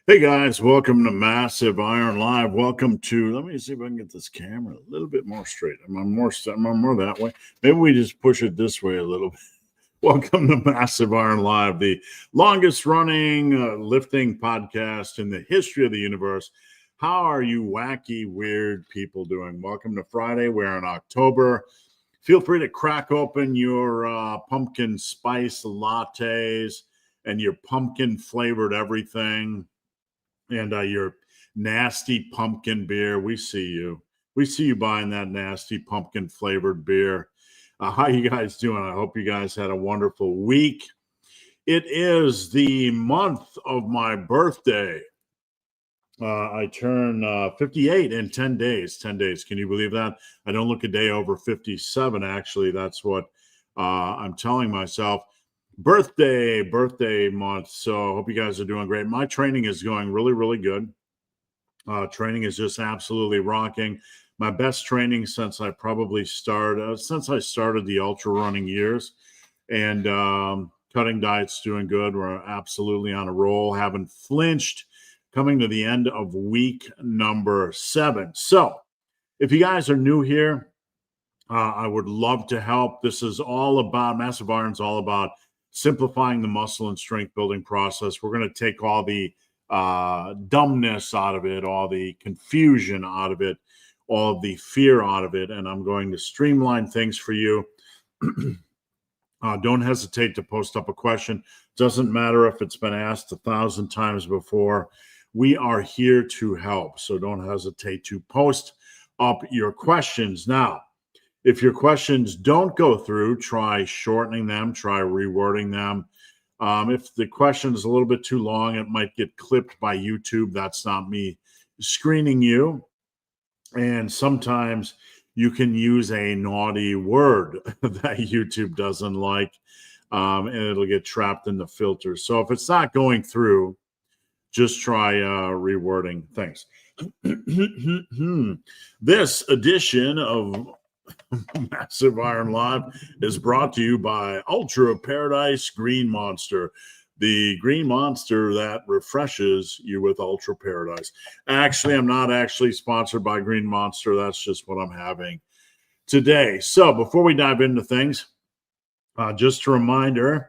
Hey guys, welcome to Massive Iron Live. Welcome to, let me see if I can get this camera a little bit more straight. Am I more that way? Maybe we just push it this way a little bit. Welcome to Massive Iron Live, the longest running lifting podcast in the history of the universe. How are you wacky, weird people doing? Welcome to Friday. We're in October. Feel free to crack open your pumpkin spice lattes and your pumpkin flavored everything and your nasty pumpkin beer. We see you. We see you buying that nasty pumpkin flavored beer. How you guys doing? I hope you guys had a wonderful week. It is the month of my birthday. I turn 58 in 10 days. 10 days. Can you believe that? I don't look a day over 57. Actually, that's what I'm telling myself. Birthday month. So I hope you guys are doing great. My training is going really, really good. Training is just absolutely rocking. My best training since I started the ultra running years, and cutting diet's doing good. We're absolutely on a roll. Haven't flinched. Coming to the end of week number 7. So if you guys are new here, I would love to help. This is all about Massive Iron's all about simplifying the muscle and strength building process. We're going to take all the dumbness out of it, all the confusion out of it, all of the fear out of it, and I'm going to streamline things for you. Don't hesitate to post up a question. Doesn't matter if it's been asked 1,000 times before. We are here to help, so don't hesitate to post up your questions. Now, if your questions don't go through, try shortening them, try rewording them. If the question is a little bit too long, it might get clipped by YouTube. That's not me screening you. And sometimes you can use a naughty word that YouTube doesn't like, and it'll get trapped in the filter. So if it's not going through, just try rewording things. This edition of Massive Iron Live is brought to you by Ultra Paradise Green Monster, the green monster that refreshes you with Ultra Paradise. Actually, I'm not actually sponsored by Green Monster. That's just what I'm having today. So before we dive into things, just a reminder,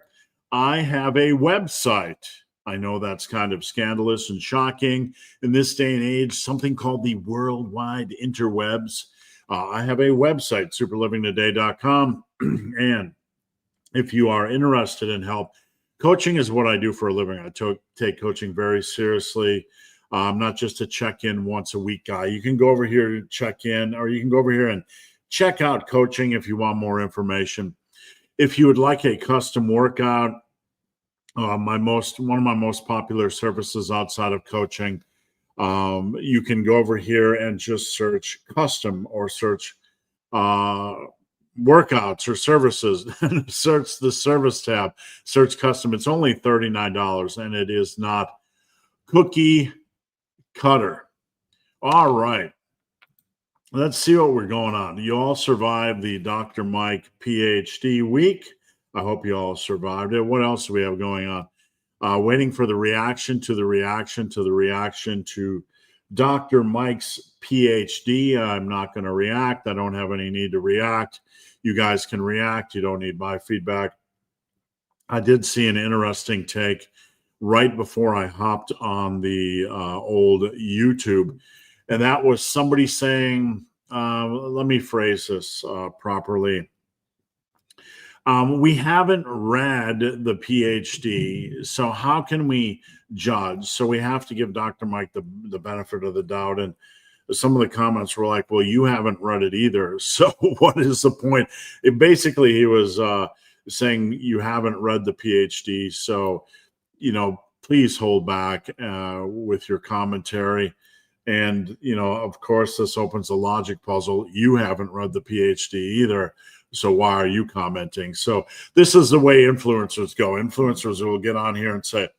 I have a website. I know that's kind of scandalous and shocking in this day and age, something called the World Wide Interwebs. I have a website, superlivingtoday.com. And if you are interested in help, coaching is what I do for a living. I take coaching very seriously. I'm not just a check-in once a week guy. You can go over here to check in, or you can go over here and check out coaching if you want more information. If you would like a custom workout, one of my most popular services outside of coaching, you can go over here and just search custom or search workouts or services. Search the service tab, search custom. It's only $39 and it is not cookie cutter. All right. Let's see what we're going on. You all survived the Dr. Mike PhD week. I hope you all survived it. What else do we have going on? Waiting for the reaction to Dr. Mike's PhD. I'm not going to react. I don't have any need to react. You guys can react. You don't need my feedback. I did see an interesting take right before I hopped on the old YouTube, and that was somebody saying, let me phrase this properly. We haven't read the PhD, so how can we judge? So we have to give Dr. Mike the benefit of the doubt. And some of the comments were like, well, you haven't read it either. So what is the point? Basically, he was saying you haven't read the PhD. So, please hold back with your commentary. And, of course, this opens a logic puzzle. You haven't read the PhD either. So why are you commenting? So this is the way influencers go. Influencers will get on here and say,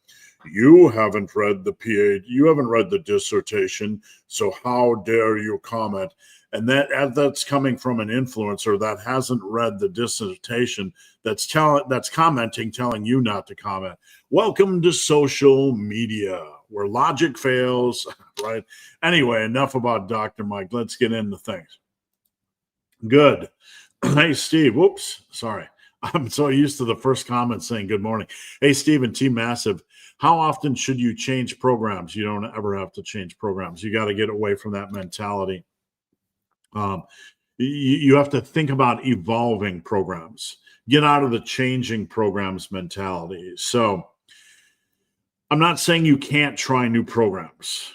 you haven't read the PhD, you haven't read the dissertation, so how dare you comment? And that's coming from an influencer that hasn't read the dissertation, that's commenting, telling you not to comment. Welcome to social media. where logic fails, right? Anyway, enough about Dr. Mike. Let's get into things. Good. Hey, Steve. Whoops. Sorry. I'm so used to the first comment saying good morning. Hey, Steve and Team Massive. How often should you change programs? You don't ever have to change programs. You got to get away from that mentality. You have to think about evolving programs. Get out of the changing programs mentality. So I'm not saying you can't try new programs.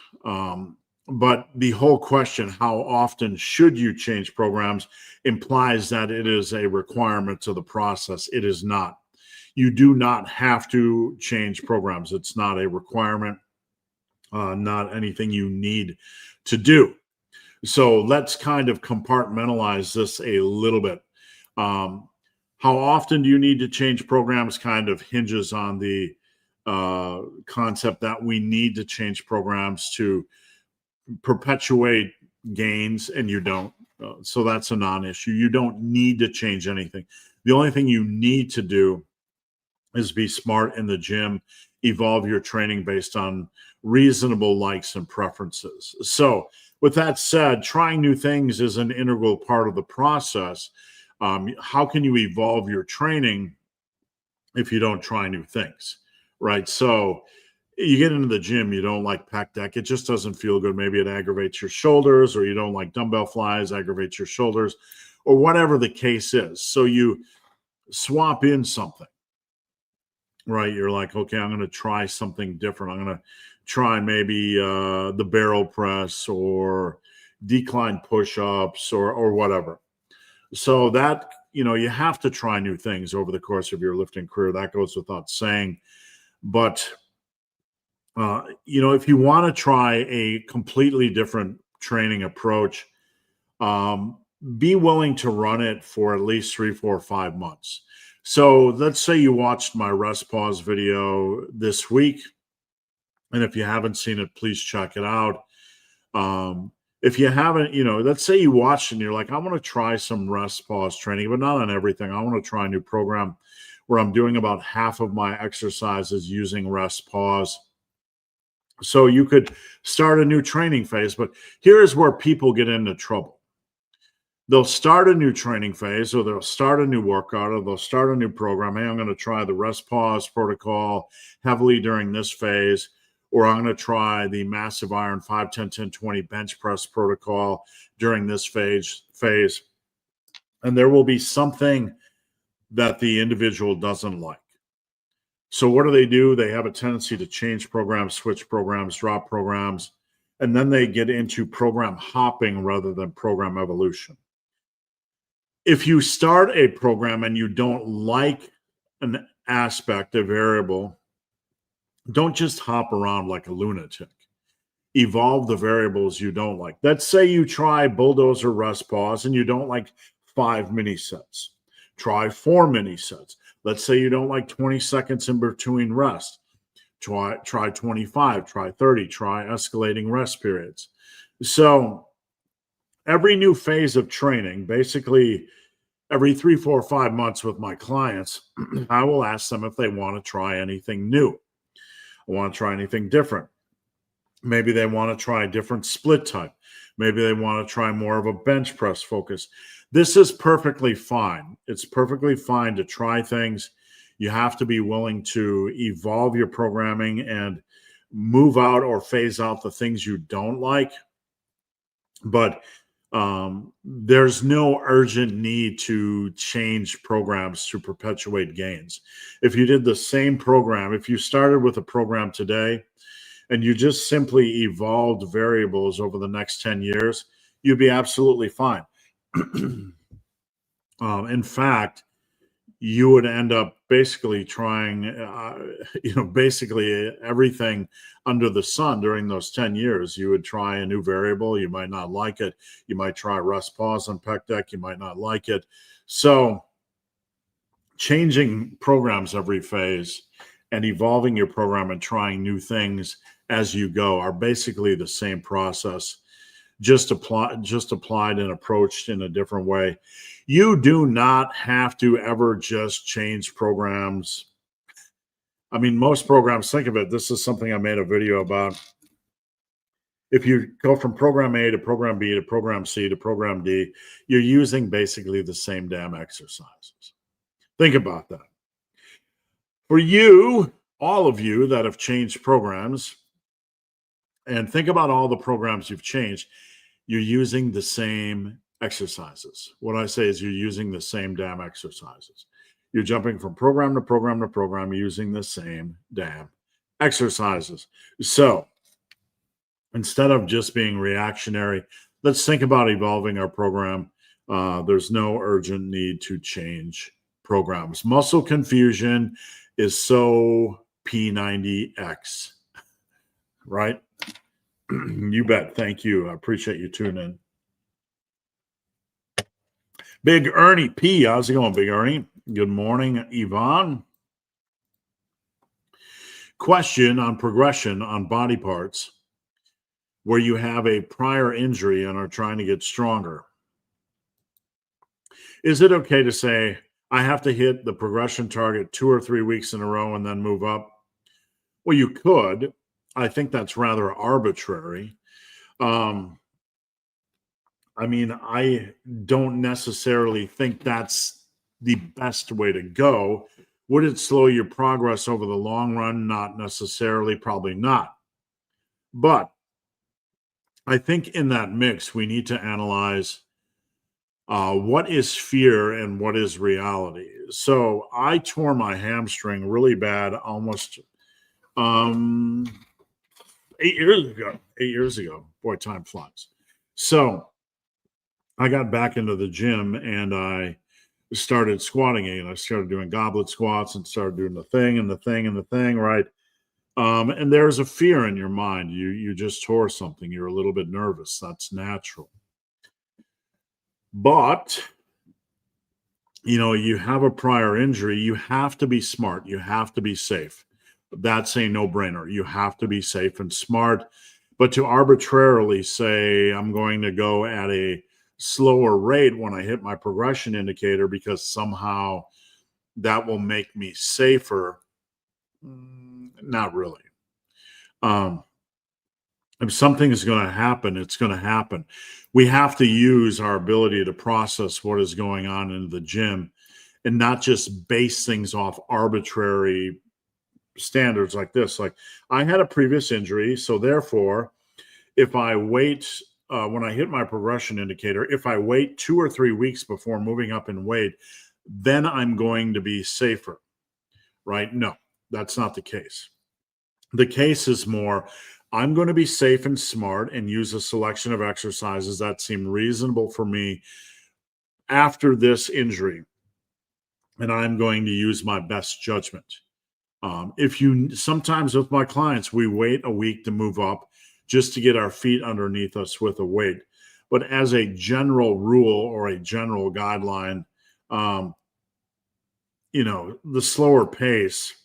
But the whole question, how often should you change programs, implies that it is a requirement to the process. It is not. You do not have to change programs. It's not a requirement, not anything you need to do. So let's kind of compartmentalize this a little bit. How often do you need to change programs kind of hinges on the concept that we need to change programs to perpetuate gains, and you don't. So that's a non-issue. You don't need to change anything. The only thing you need to do is be smart in the gym, evolve your training based on reasonable likes and preferences. So with that said, trying new things is an integral part of the process. How can you evolve your training if you don't try new things, right? So you get into the gym, you don't like pec deck, it just doesn't feel good. Maybe it aggravates your shoulders, or you don't like dumbbell flies, aggravates your shoulders, or whatever the case is. So you swap in something, right? You're like, okay, I'm going to try something different. I'm going to try maybe the barrel press or decline push-ups or whatever. So that, you have to try new things over the course of your lifting career. That goes without saying. But if you want to try a completely different training approach, be willing to run it for at least 3, 4, 5 months. So let's say you watched my rest pause video this week. And if you haven't seen it, please check it out. If you haven't, let's say you watched and you're like, I want to try some rest pause training, but not on everything. I want to try a new program where I'm doing about half of my exercises using rest pause. So you could start a new training phase, but here's where people get into trouble. They'll start a new training phase, or they'll start a new workout, or they'll start a new program. Hey, I'm going to try the rest pause protocol heavily during this phase, or I'm going to try the massive iron 5, 10, 10, 20 bench press protocol during this phase. And there will be something that the individual doesn't like. So what do? They have a tendency to change programs, switch programs, drop programs, and then they get into program hopping rather than program evolution. If you start a program and you don't like an aspect, a variable, don't just hop around like a lunatic. Evolve the variables you don't like. Let's say you try bulldozer rest pause and you don't like 5 mini sets. Try 4 mini sets. Let's say you don't like 20 seconds in between rest. Try 25, try 30, try escalating rest periods. So every new phase of training, basically every 3, 4, 5 months with my clients, I will ask them if they want to try anything new. I want to try anything different. Maybe they want to try a different split type. Maybe they want to try more of a bench press focus. This is perfectly fine. It's perfectly fine to try things. You have to be willing to evolve your programming and move out or phase out the things you don't like. But there's no urgent need to change programs to perpetuate gains. If you did the same program, if you started with a program today and you just simply evolved variables over the next 10 years, you'd be absolutely fine. In fact, you would end up basically trying, basically everything under the sun during those 10 years. You would try a new variable. You might not like it. You might try rest pause on pec deck. You might not like it. So changing programs every phase and evolving your program and trying new things as you go are basically the same process, just applied and approached in a different way. You do not have to ever just change programs I mean, most programs, think of it. This is something I made a video about. If you go from program A to program B to program C to program D, you're using basically the same damn exercises. Think about that. For you, all of you that have changed programs, and think about all the programs you've changed, you're using the same exercises. What I say is you're using the same damn exercises. You're jumping from program to program to program using the same damn exercises. So instead of just being reactionary, let's think about evolving our program. There's no urgent need to change programs. Muscle confusion is so P90X, right? You bet. Thank you. I appreciate you tuning in. Big Ernie P. How's it going, Big Ernie? Good morning, Yvonne. Question on progression on body parts where you have a prior injury and are trying to get stronger. Is it okay to say, I have to hit the progression target 2 or 3 weeks in a row and then move up? Well, you could. I think that's rather arbitrary. I mean, I don't necessarily think that's the best way to go. Would it slow your progress over the long run? Not necessarily, probably not. But I think in that mix, we need to analyze what is fear and what is reality. So I tore my hamstring really bad almost 8 years ago. 8 years ago. Boy, time flies. So I got back into the gym and I started squatting again. I started doing goblet squats and started doing the thing and the thing and the thing, right? And there's a fear in your mind. You just tore something. You're a little bit nervous. That's natural. But, you know, you have a prior injury. You have to be smart. You have to be safe. That's a no-brainer. You have to be safe and smart. But to arbitrarily say, I'm going to go at a slower rate when I hit my progression indicator because somehow that will make me safer, not really. If something is going to happen, it's going to happen. We have to use our ability to process what is going on in the gym and not just base things off arbitrary standards like this. Like, I had a previous injury, so therefore, if I wait, when I hit my progression indicator, if I wait 2 or 3 weeks before moving up in weight, then I'm going to be safer, right? No, that's not the case. The case is more, I'm going to be safe and smart and use a selection of exercises that seem reasonable for me after this injury. And I'm going to use my best judgment. Sometimes with my clients, we wait a week to move up just to get our feet underneath us with a weight. But as a general rule or a general guideline, you know, the slower pace,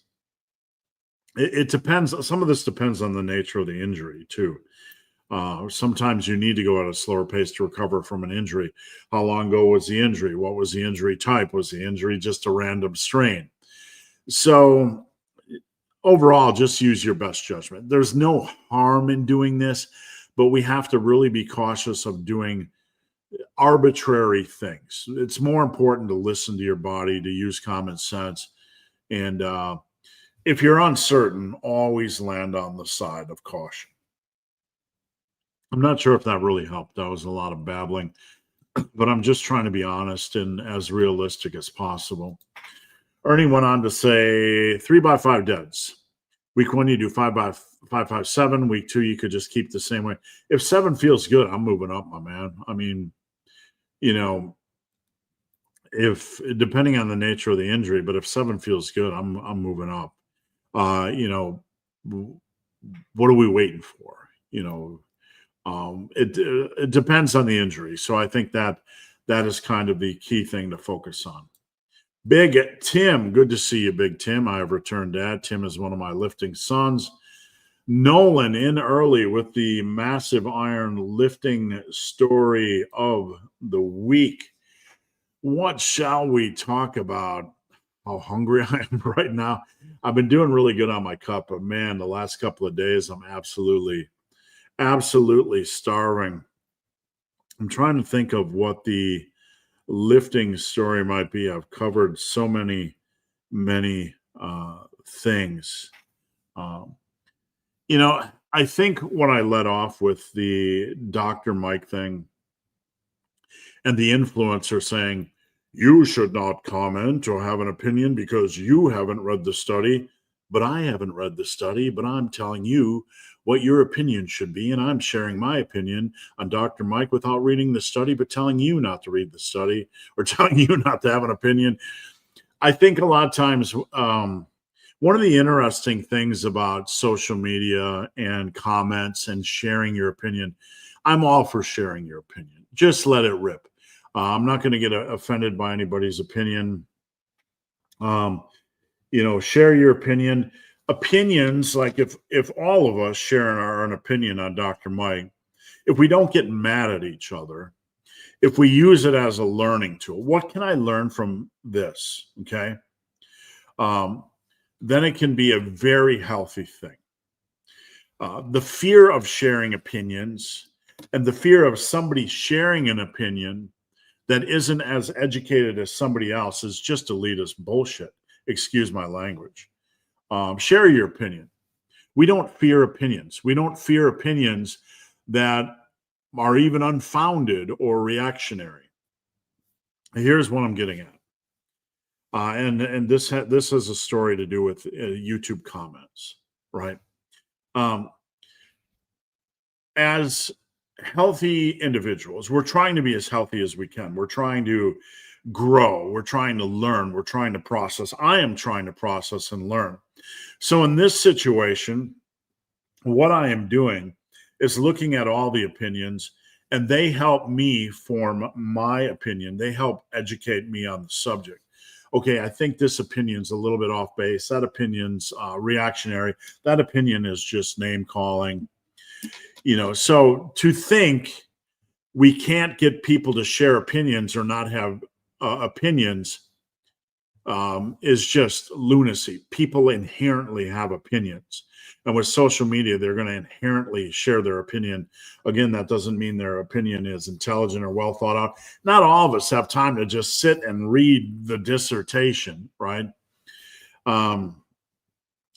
it depends. Some of this depends on the nature of the injury too. Sometimes you need to go at a slower pace to recover from an injury. How long ago was the injury? What was the injury type? Was the injury just a random strain? So overall, just use your best judgment. There's no harm in doing this, but we have to really be cautious of doing arbitrary things. It's more important to listen to your body, to use common sense. And if you're uncertain, always land on the side of caution. I'm not sure if that really helped. That was a lot of babbling, but I'm just trying to be honest and as realistic as possible. Ernie went on to say 3x5 deads. Week 1, you do 5x5, 7. Week 2, you could just keep the same way. If 7 feels good, I'm moving up, my man. I mean, you know, if depending on the nature of the injury, but if 7 feels good, I'm moving up. You know, what are we waiting for? You know, it depends on the injury. So I think that is kind of the key thing to focus on. Big Tim, good to see you, Big Tim. I have returned, Dad. Tim is one of my lifting sons. Nolan in early with the massive iron lifting story of the week. What shall we talk about? how hungry I am right now. I've been doing really good on my cup, but man, the last couple of days, I'm absolutely starving. I'm trying to think of what the lifting story might be. I've covered so many things. Um, I think when I let off with the Dr. Mike thing and the influencer saying, you should not comment or have an opinion because you haven't read the study, but I haven't read the study, but I'm telling you what your opinion should be. And I'm sharing my opinion on Dr. Mike without reading the study, but telling you not to read the study or telling you not to have an opinion. I think a lot of times, one of the interesting things about social media and comments and sharing your opinion, I'm all for sharing your opinion. Just let it rip. I'm not going to get offended by anybody's opinion. Share your opinion. Opinions, like if all of us share an opinion on Dr. Mike, if we don't get mad at each other, if we use it as a learning tool, what can I learn from this? Okay. Then it can be a very healthy thing. The fear of sharing opinions and the fear of somebody sharing an opinion that isn't as educated as somebody else is just elitist bullshit. Excuse my language. Share your opinion. We don't fear opinions. We don't fear opinions that are even unfounded or reactionary. Here's what I'm getting at. And this has a story to do with YouTube comments, right? As healthy individuals, we're trying to be as healthy as we can. We're trying to grow. We're trying to learn. We're trying to process. I am trying to process and learn. So in this situation, what I am doing is looking at all the opinions, and they help me form my opinion. They help educate me on the subject. Okay, I think this opinion's a little bit off base. That opinion's reactionary. That opinion is just name calling. So to think we can't get people to share opinions or not have opinions is just lunacy. People inherently have opinions. And with social media, they're going to inherently share their opinion. Again, that doesn't mean their opinion is intelligent or well thought out. Not all of us have time to just sit and read the dissertation, right? But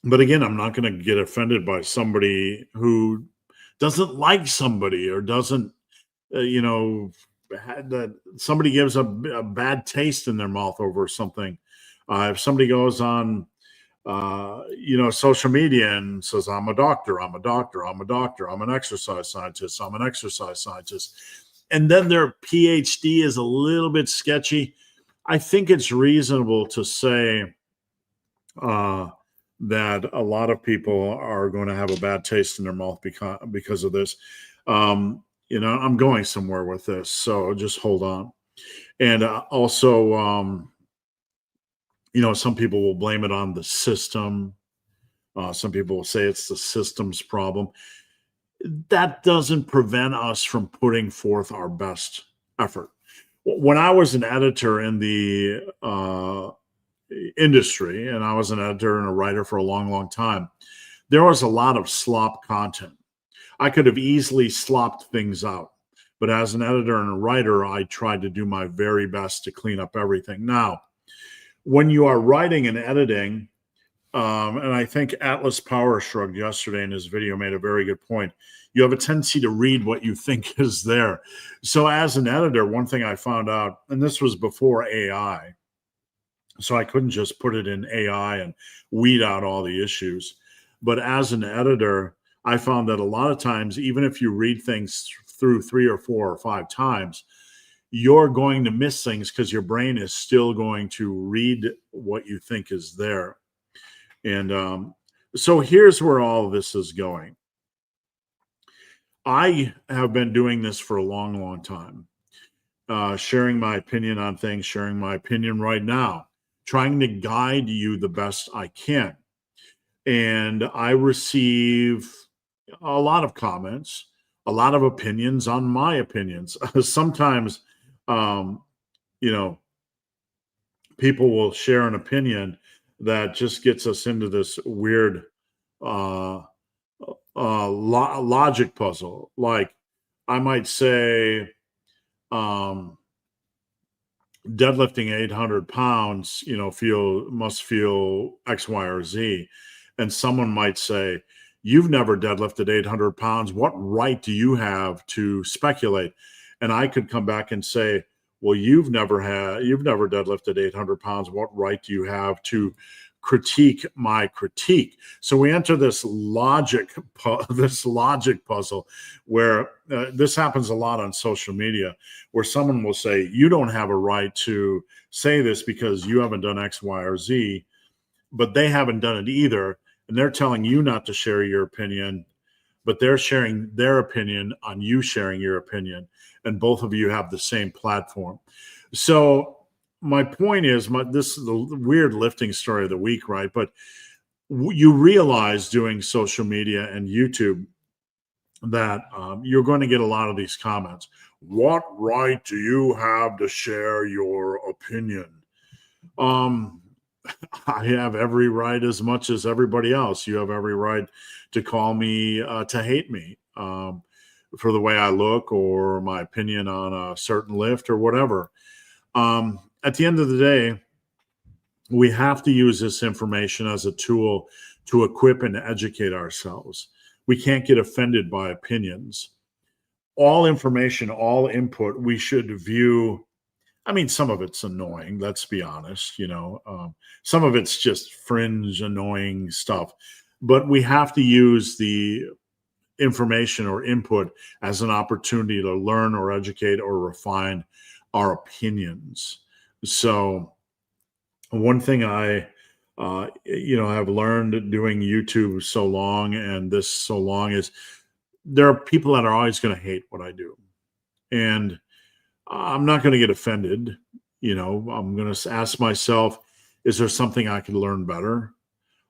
again, I'm not going to get offended by somebody who doesn't like somebody or doesn't, somebody gives a bad taste in their mouth over something. If somebody goes on, social media and says, I'm a doctor, I'm an exercise scientist, I'm an exercise scientist, and then their PhD is a little bit sketchy, I think it's reasonable to say that a lot of people are going to have a bad taste in their mouth because of this. I'm going somewhere with this, so just hold on. And also, some people will blame it on the system. Some people will say it's the system's problem. That doesn't prevent us from putting forth our best effort. When I was an editor in the industry, and I was an editor and a writer for a long time, there was a lot of slop content. I could have easily slopped things out. But as an editor and a writer, I tried to do my very best to clean up everything. Now, when you are writing and editing, and I think Atlas Power Shrugged yesterday in his video made a very good point, you have a tendency to read what you think is there. So as an editor, one thing I found out, and this was before AI, so I couldn't just put it in AI and weed out all the issues. But as an editor, I found that a lot of times, even if you read things through 3 or 4 or 5 times, you're going to miss things because your brain is still going to read what you think is there. And so here's where all of this is going. I have been doing this for a long time, sharing my opinion on things, sharing my opinion right now, trying to guide you the best I can. And I receive a lot of comments, a lot of opinions on my opinions. Sometimes, people will share an opinion that just gets us into this weird uh, logic puzzle. Like I might say, um, deadlifting 800 pounds, must feel X, Y, or Z. And someone might say, you've never deadlifted 800 pounds. What right do you have to speculate? And I could come back and say, well, you've never deadlifted 800 pounds. What right do you have to critique my critique? So we enter this logic puzzle where this happens a lot on social media, where someone will say, you don't have a right to say this because you haven't done X, Y, or Z, but they haven't done it either. And they're telling you not to share your opinion, but they're sharing their opinion on you sharing your opinion. And both of you have the same platform. So my point is, this is the weird lifting story of the week, right? But you realize doing social media and YouTube that you're going to get a lot of these comments. What right do you have to share your opinion? I have every right as much as everybody else. You have every right to call me, to hate me for the way I look or my opinion on a certain lift or whatever. At the end of the day, we have to use this information as a tool to equip and educate ourselves. We can't get offended by opinions. All information, all input, we should view. I mean, some of it's annoying, let's be honest, some of it's just fringe annoying stuff, but we have to use the information or input as an opportunity to learn or educate or refine our opinions. So one thing I have learned doing YouTube so long and this so long is there are people that are always going to hate what I do. And I'm not going to get offended. I'm going to ask myself, is there something I can learn better?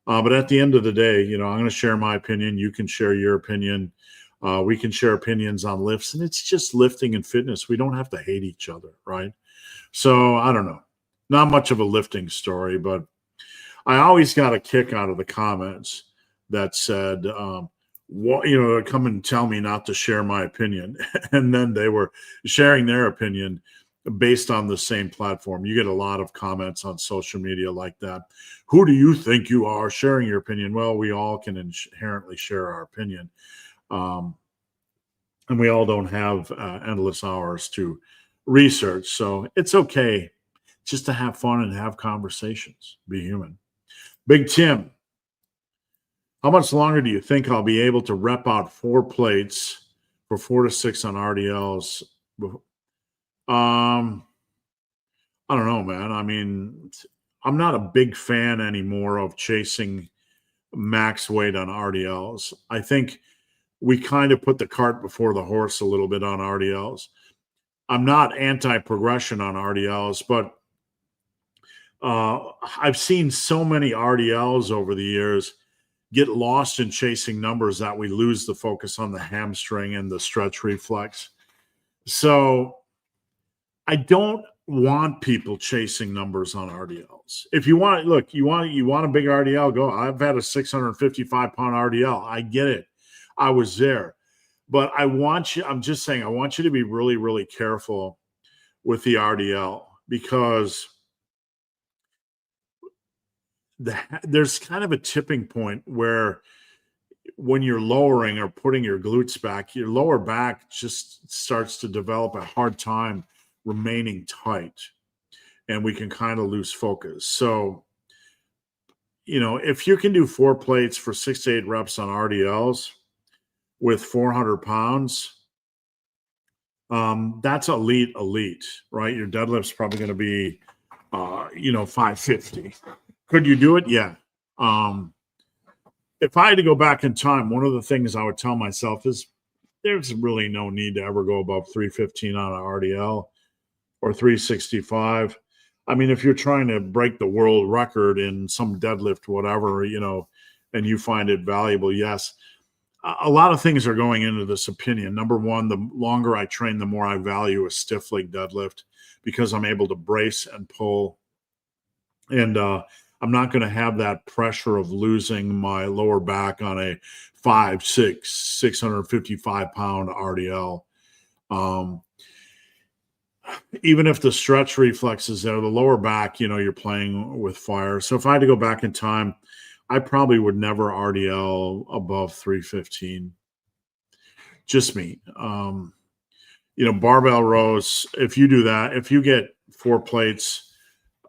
But at the end of the day, I'm going to share my opinion. You can share your opinion. We can share opinions on lifts, and it's just lifting and fitness. We don't have to hate each other, right? So I don't know. Not much of a lifting story, but I always got a kick out of the comments that said, come and tell me not to share my opinion. And then they were sharing their opinion based on the same platform. You get a lot of comments on social media like that. Who do you think you are sharing your opinion? Well, we all can inherently share our opinion. And we all don't have endless hours to research. So it's okay just to have fun and have conversations. Be human. Big Tim, how much longer do you think I'll be able to rep out 4 plates for 4 to 6 on RDLs? I don't know, man. I mean, I'm not a big fan anymore of chasing max weight on RDLs. I think we kind of put the cart before the horse a little bit on RDLs. I'm not anti-progression on RDLs, but I've seen so many RDLs over the years get lost in chasing numbers that we lose the focus on the hamstring and the stretch reflex. So I don't want people chasing numbers on RDLs. If you want, look, you want a big RDL, go. I've had a 655-pound RDL. I get it. I was there. But I'm just saying, I want you to be really, really careful with the RDL because there's kind of a tipping point where when you're lowering or putting your glutes back, your lower back just starts to develop a hard time remaining tight, and we can kind of lose focus. So, if you can do 4 plates for 6 to 8 reps on RDLs with 400 pounds, that's elite, right? Your deadlift's probably going to be, 550. Could you do it? Yeah. If I had to go back in time, one of the things I would tell myself is there's really no need to ever go above 315 on an RDL or 365. I mean, if you're trying to break the world record in some deadlift, whatever, and you find it valuable, yes. A lot of things are going into this opinion. Number one, the longer I train, the more I value a stiff leg deadlift because I'm able to brace and pull And I'm not going to have that pressure of losing my lower back on a 655 pound RDL. Um, Even if the stretch reflex is there, the lower back, you're playing with fire. So if I had to go back in time, I probably would never RDL above 315. Just me. Barbell rows, if you do that, if you get 4 plates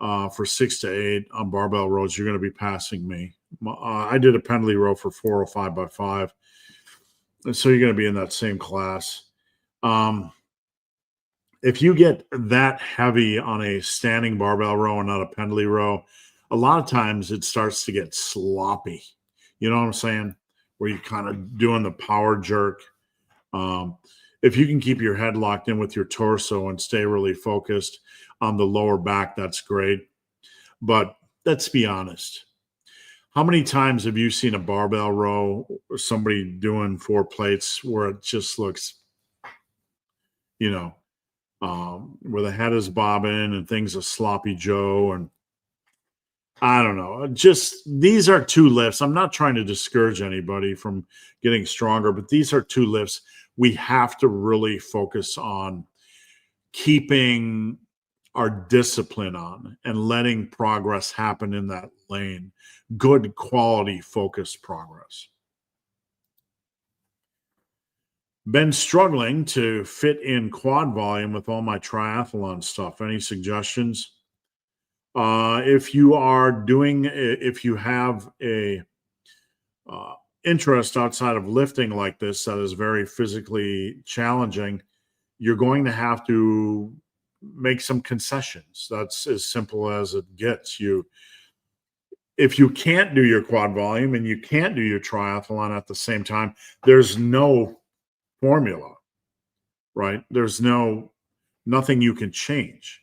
for 6 to 8 on barbell rows, you're going to be passing me. I did a Pendley row for 405 by 5. And so you're going to be in that same class. If you get that heavy on a standing barbell row and not a Pendley row, a lot of times it starts to get sloppy. You know what I'm saying? Where you're kind of doing the power jerk. If you can keep your head locked in with your torso and stay really focused on the lower back, that's great. But let's be honest. How many times have you seen a barbell row or somebody doing 4 plates where it just looks, where the head is bobbing and things are sloppy Joe, and I don't know. Just these are 2 lifts. I'm not trying to discourage anybody from getting stronger, but these are 2 lifts we have to really focus on keeping our discipline on and letting progress happen in that lane. Good quality focused progress. Been struggling to fit in quad volume with all my triathlon stuff. Any suggestions? If you have a interest outside of lifting like this that is very physically challenging, you're going to have to make some concessions. That's as simple as it gets. If you can't do your quad volume and you can't do your triathlon at the same time, there's no formula, right? There's nothing you can change.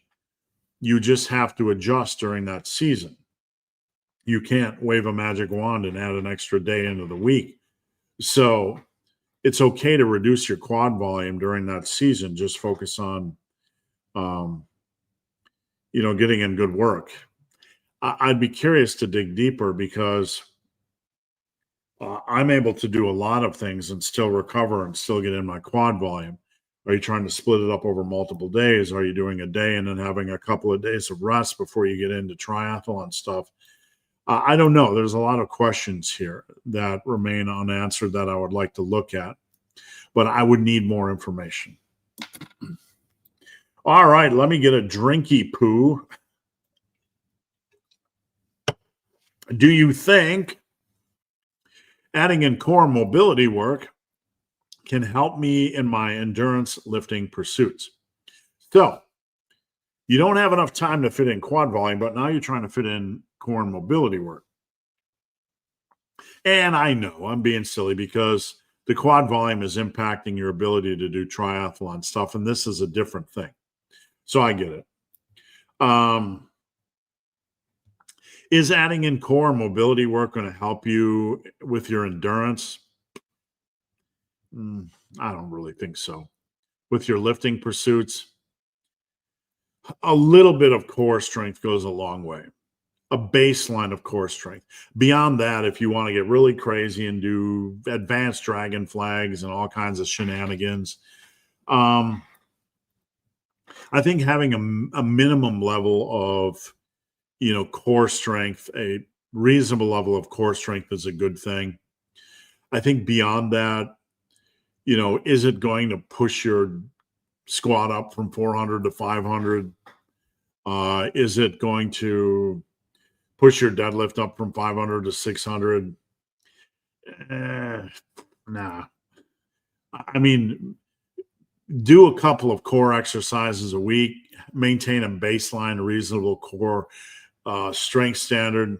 You just have to adjust during that season. You can't wave a magic wand and add an extra day into the week. So it's okay to reduce your quad volume during that season. Just focus on, getting in good work. I'd be curious to dig deeper because I'm able to do a lot of things and still recover and still get in my quad volume. Are you trying to split it up over multiple days? Are you doing a day and then having a couple of days of rest before you get into triathlon stuff? I don't know. There's a lot of questions here that remain unanswered that I would like to look at, but I would need more information. All right, let me get a drinky poo. Do you think adding in core mobility work can help me in my endurance lifting pursuits? So you don't have enough time to fit in quad volume, but now you're trying to fit in core and mobility work. And I know I'm being silly because the quad volume is impacting your ability to do triathlon stuff, and this is a different thing. So I get it. Is adding in core mobility work going to help you with your endurance? I don't really think so. With your lifting pursuits, a little bit of core strength goes a long way. A baseline of core strength. Beyond that, if you want to get really crazy and do advanced dragon flags and all kinds of shenanigans, I think having a minimum level of, core strength, a reasonable level of core strength is a good thing. I think beyond that, is it going to push your squat up from 400 to 500? Is it going to push your deadlift up from 500 to 600? Nah. I mean, do a couple of core exercises a week, maintain a baseline, reasonable core strength standard.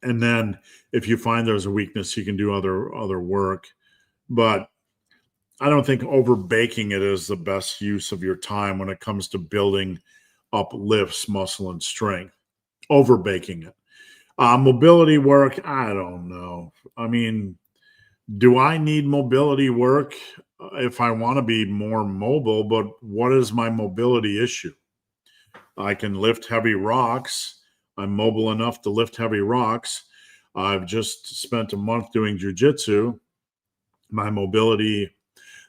And then if you find there's a weakness, you can do other work. But I don't think overbaking it is the best use of your time when it comes to building up lifts, muscle, and strength. Overbaking it. Mobility work, I don't know. I mean, do I need mobility work if I want to be more mobile? But what is my mobility issue? I can lift heavy rocks. I'm mobile enough to lift heavy rocks. I've just spent a month doing jujitsu. My mobility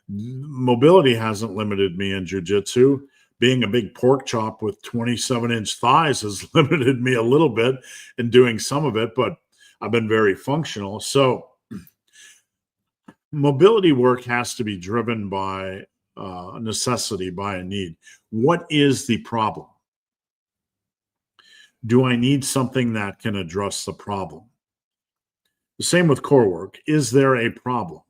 hasn't limited me in jujitsu. Being a big pork chop with 27-inch thighs has limited me a little bit in doing some of it, but I've been very functional. So mobility work has to be driven by necessity, by a need. What is the problem? Do I need something that can address the problem? The same with core work. Is there a problem?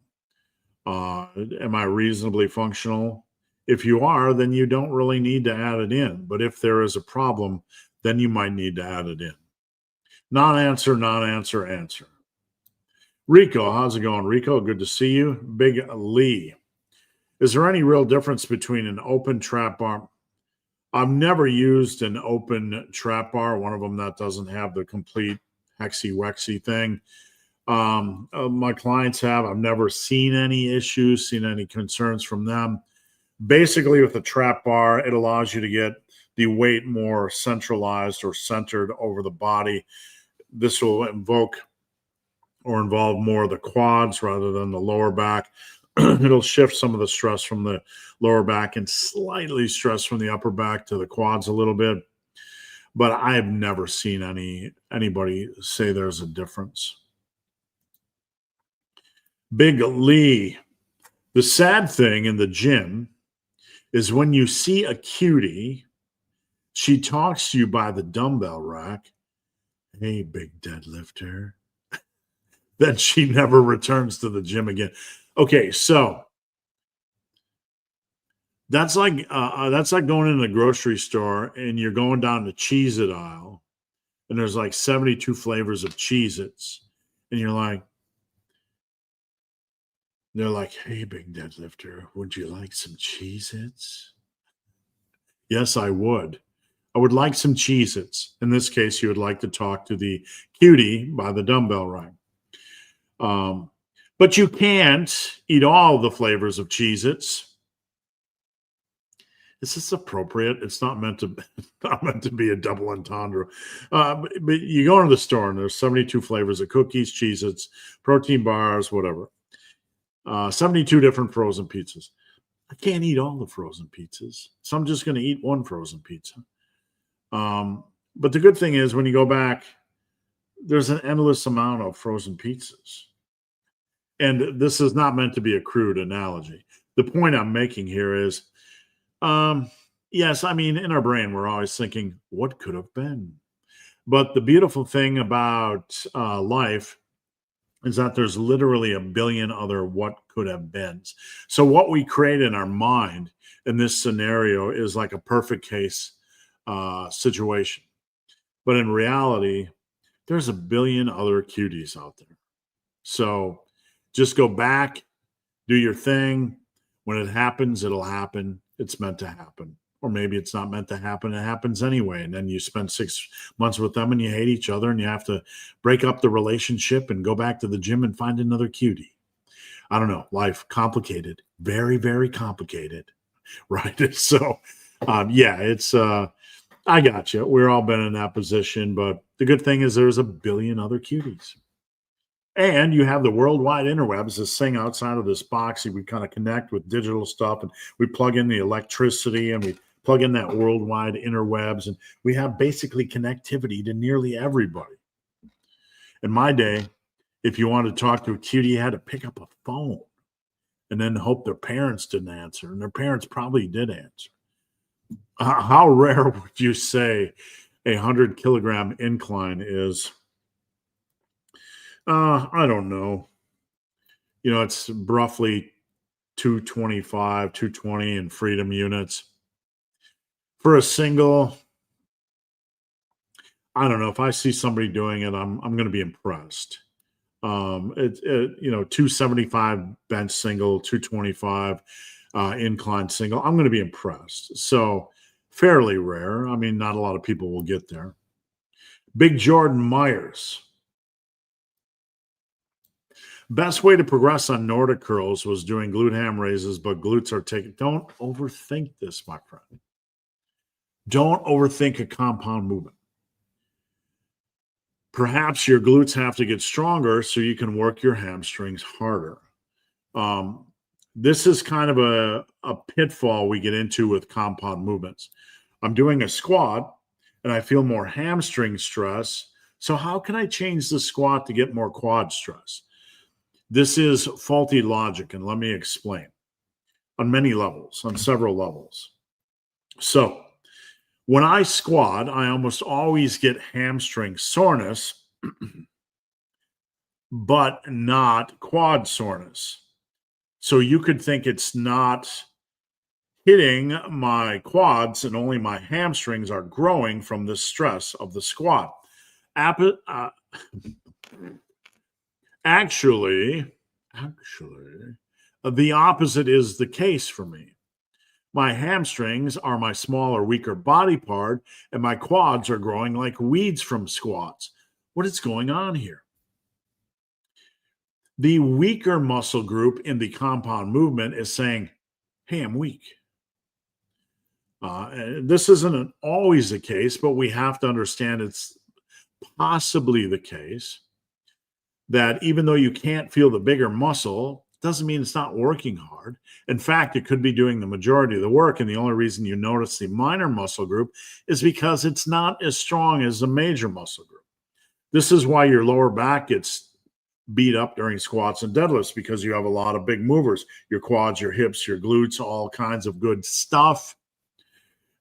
Am I reasonably functional? If you are, then you don't really need to add it in. But if there is a problem, then you might need to add it in. Non-answer, non-answer, answer. Rico, how's it going? Rico, good to see you. Big Lee. Is there any real difference between an open trap bar? I've never used an open trap bar, one of them that doesn't have the complete hexy-wexy thing. My clients have. I've never seen any issues, seen any concerns from them. Basically, with a trap bar, it allows you to get the weight more centralized or centered over the body. This will involve more of the quads rather than the lower back. It'll shift some of the stress from the lower back and slightly stress from the upper back to the quads a little bit. But I have never seen anybody say there's a difference. Big Lee. The sad thing in the gym is when you see a cutie, she talks to you by the dumbbell rack. Hey, big deadlifter. Then she never returns to the gym again. Okay, so that's like going in the grocery store and you're going down the Cheez-It aisle and there's like 72 flavors of Cheez-Its. And they're like, hey, big deadlifter, would you like some Cheez-Its? Yes, I would. I would like some Cheez-Its. In this case, you would like to talk to the cutie by the dumbbell rack. But you can't eat all the flavors of Cheez-Its. Is this appropriate? It's not meant to be a double entendre. But you go into the store and there's 72 flavors of cookies, Cheez-Its, protein bars, whatever. 72 different frozen pizzas. I can't eat all the frozen pizzas, so I'm just going to eat one frozen pizza. But the good thing is when you go back, there's an endless amount of frozen pizzas. And this is not meant to be a crude analogy. The point I'm making here is, yes, I mean, in our brain, we're always thinking, what could have been? But the beautiful thing about life is that there's literally a billion other what could have beens. So what we create in our mind in this scenario is like a perfect case situation. But in reality, there's a billion other cuties out there. So just go back, do your thing. When it happens, it'll happen. It's meant to happen. Or maybe it's not meant to happen. It happens anyway. And then you spend 6 months with them and you hate each other and you have to break up the relationship and go back to the gym and find another cutie. I don't know. Life complicated. Very, very complicated. Right? So, yeah, it's I got you. We're all been in that position. But the good thing is there's a billion other cuties. And you have the worldwide interwebs, this thing outside of this box. We kind of connect with digital stuff and we plug in the electricity and we plug in that worldwide interwebs. And we have basically connectivity to nearly everybody. In my day, if you wanted to talk to a cutie, you had to pick up a phone and then hope their parents didn't answer. And their parents probably did answer. How rare would you say a 100-kilogram incline is? I don't know. It's roughly 225, 220 in freedom units. For a single, I don't know. If I see somebody doing it, I'm going to be impressed. 275 bench single, 225 incline single. I'm going to be impressed. So fairly rare. I mean, not a lot of people will get there. Big Jordan Myers. Best way to progress on Nordic curls was doing glute ham raises, but glutes are taken. Don't overthink this, my friend. Don't overthink a compound movement. Perhaps your glutes have to get stronger so you can work your hamstrings harder. This is kind of a pitfall we get into with compound movements. I'm doing a squat and I feel more hamstring stress. So, how can I change the squat to get more quad stress? This is faulty logic, and let me explain on many levels, on several levels. So, when I squat, I almost always get hamstring soreness, but not quad soreness. So you could think it's not hitting my quads and only my hamstrings are growing from the stress of the squat. Actually, the opposite is the case for me. My hamstrings are my smaller, weaker body part, and my quads are growing like weeds from squats. What is going on here? The weaker muscle group in the compound movement is saying, hey, I'm weak. This isn't always the case, but we have to understand it's possibly the case that even though you can't feel the bigger muscle, doesn't mean it's not working hard. In fact, it could be doing the majority of the work. And the only reason you notice the minor muscle group is because it's not as strong as the major muscle group. This is why your lower back gets beat up during squats and deadlifts, because you have a lot of big movers, your quads, your hips, your glutes, all kinds of good stuff.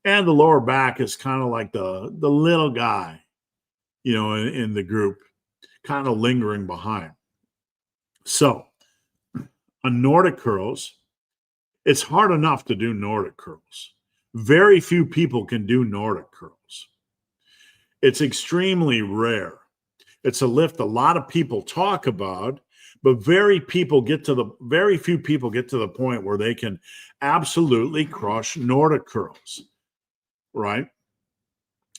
And the lower back is kind of like the little guy, in the group, kind of lingering behind. So on Nordic curls, it's hard enough to do Nordic curls. Very few people can do Nordic curls. It's extremely rare. It's a lift a lot of people talk about, but very few people get to the point where they can absolutely crush Nordic curls, right?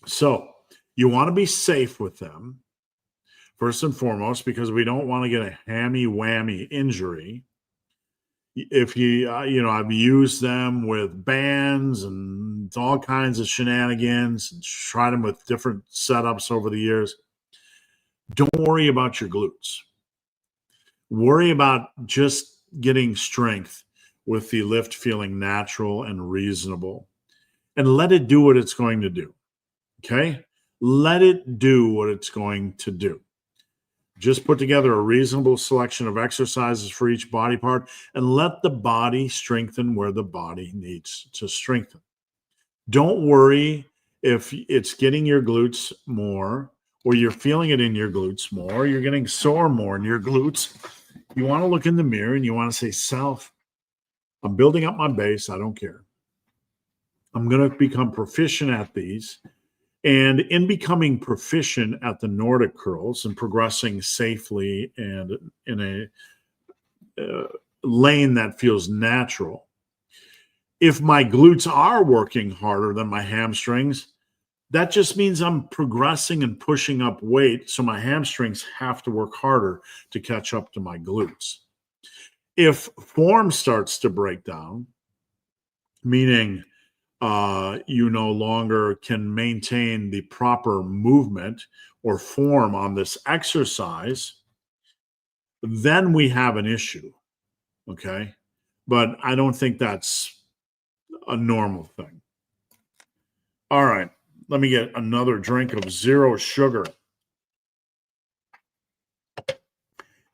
So you want to be safe with them, first and foremost, because we don't want to get a hammy-whammy injury. If I've used them with bands and all kinds of shenanigans, and tried them with different setups over the years. Don't worry about your glutes. Worry about just getting strength with the lift feeling natural and reasonable. And let it do what it's going to do. Okay? Let it do what it's going to do. Just put together a reasonable selection of exercises for each body part and let the body strengthen where the body needs to strengthen. Don't worry if it's getting your glutes more, or you're feeling it in your glutes more, or you're getting sore more in your glutes. You want to look in the mirror and you want to say, self, I'm building up my base. I don't care. I'm going to become proficient at these. And in becoming proficient at the Nordic curls and progressing safely and in a lane that feels natural, if my glutes are working harder than my hamstrings, that just means I'm progressing and pushing up weight, so my hamstrings have to work harder to catch up to my glutes. If form starts to break down, meaning you no longer can maintain the proper movement or form on this exercise, then we have an issue, okay? But I don't think that's a normal thing. All right, let me get another drink of zero sugar.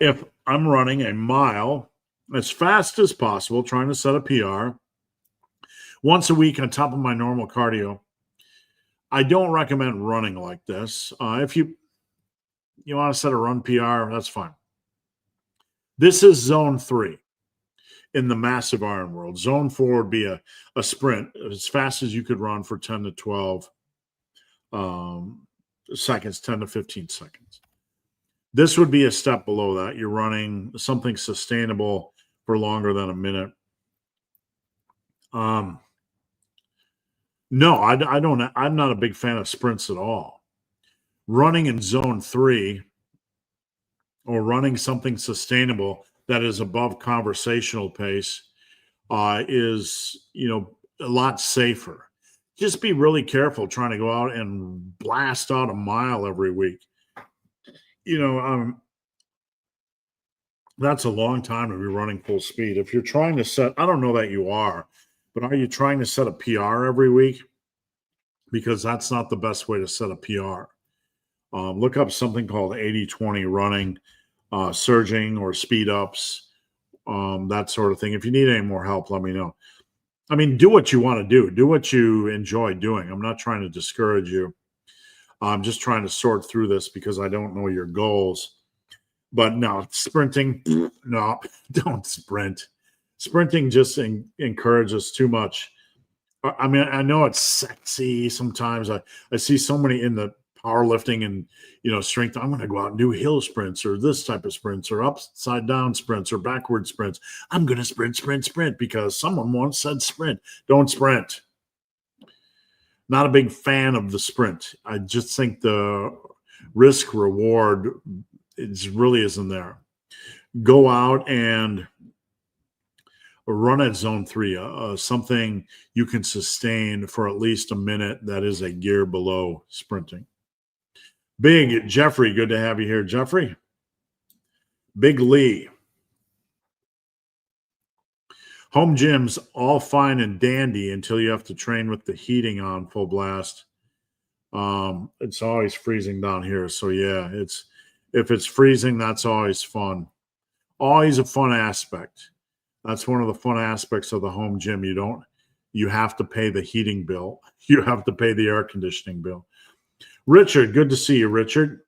If I'm running a mile as fast as possible, trying to set a PR, once a week on top of my normal cardio, I don't recommend running like this. If you want to set a run PR, that's fine. This is zone 3 in the massive iron world. Zone 4 would be a sprint as fast as you could run for 10 to 12 seconds, 10 to 15 seconds. This would be a step below that. You're running something sustainable for longer than a minute. No, I don't. I'm not a big fan of sprints at all. Running in zone 3 or running something sustainable that is above conversational pace is, a lot safer. Just be really careful trying to go out and blast out a mile every week. you know, that's a long time to be running full speed. If you're trying to set, I don't know that you are, but are you trying to set a PR every week? Because that's not the best way to set a PR. Look up something called 80-20 running, surging or speed ups, that sort of thing. If you need any more help, let me know. I mean, do what you want to do. Do what you enjoy doing. I'm not trying to discourage you. I'm just trying to sort through this because I don't know your goals. But no, sprinting, no, don't sprint. Sprinting just encourages too much. I mean, I know it's sexy sometimes. I see so many in the powerlifting and strength. I'm going to go out and do hill sprints or this type of sprints or upside down sprints or backward sprints. I'm going to sprint because someone once said sprint. Don't sprint. Not a big fan of the sprint. I just think the risk reward really isn't there. Go out and run at zone 3, something you can sustain for at least a minute. That is a gear below sprinting. Big Jeffrey, good to have you here, Jeffrey. Big Lee. Home gyms, all fine and dandy until you have to train with the heating on full blast. It's always freezing down here. So yeah, if it's freezing, that's always fun. Always a fun aspect. That's one of the fun aspects of the home gym. You have to pay the heating bill. You have to pay the air conditioning bill. Richard, good to see you, Richard.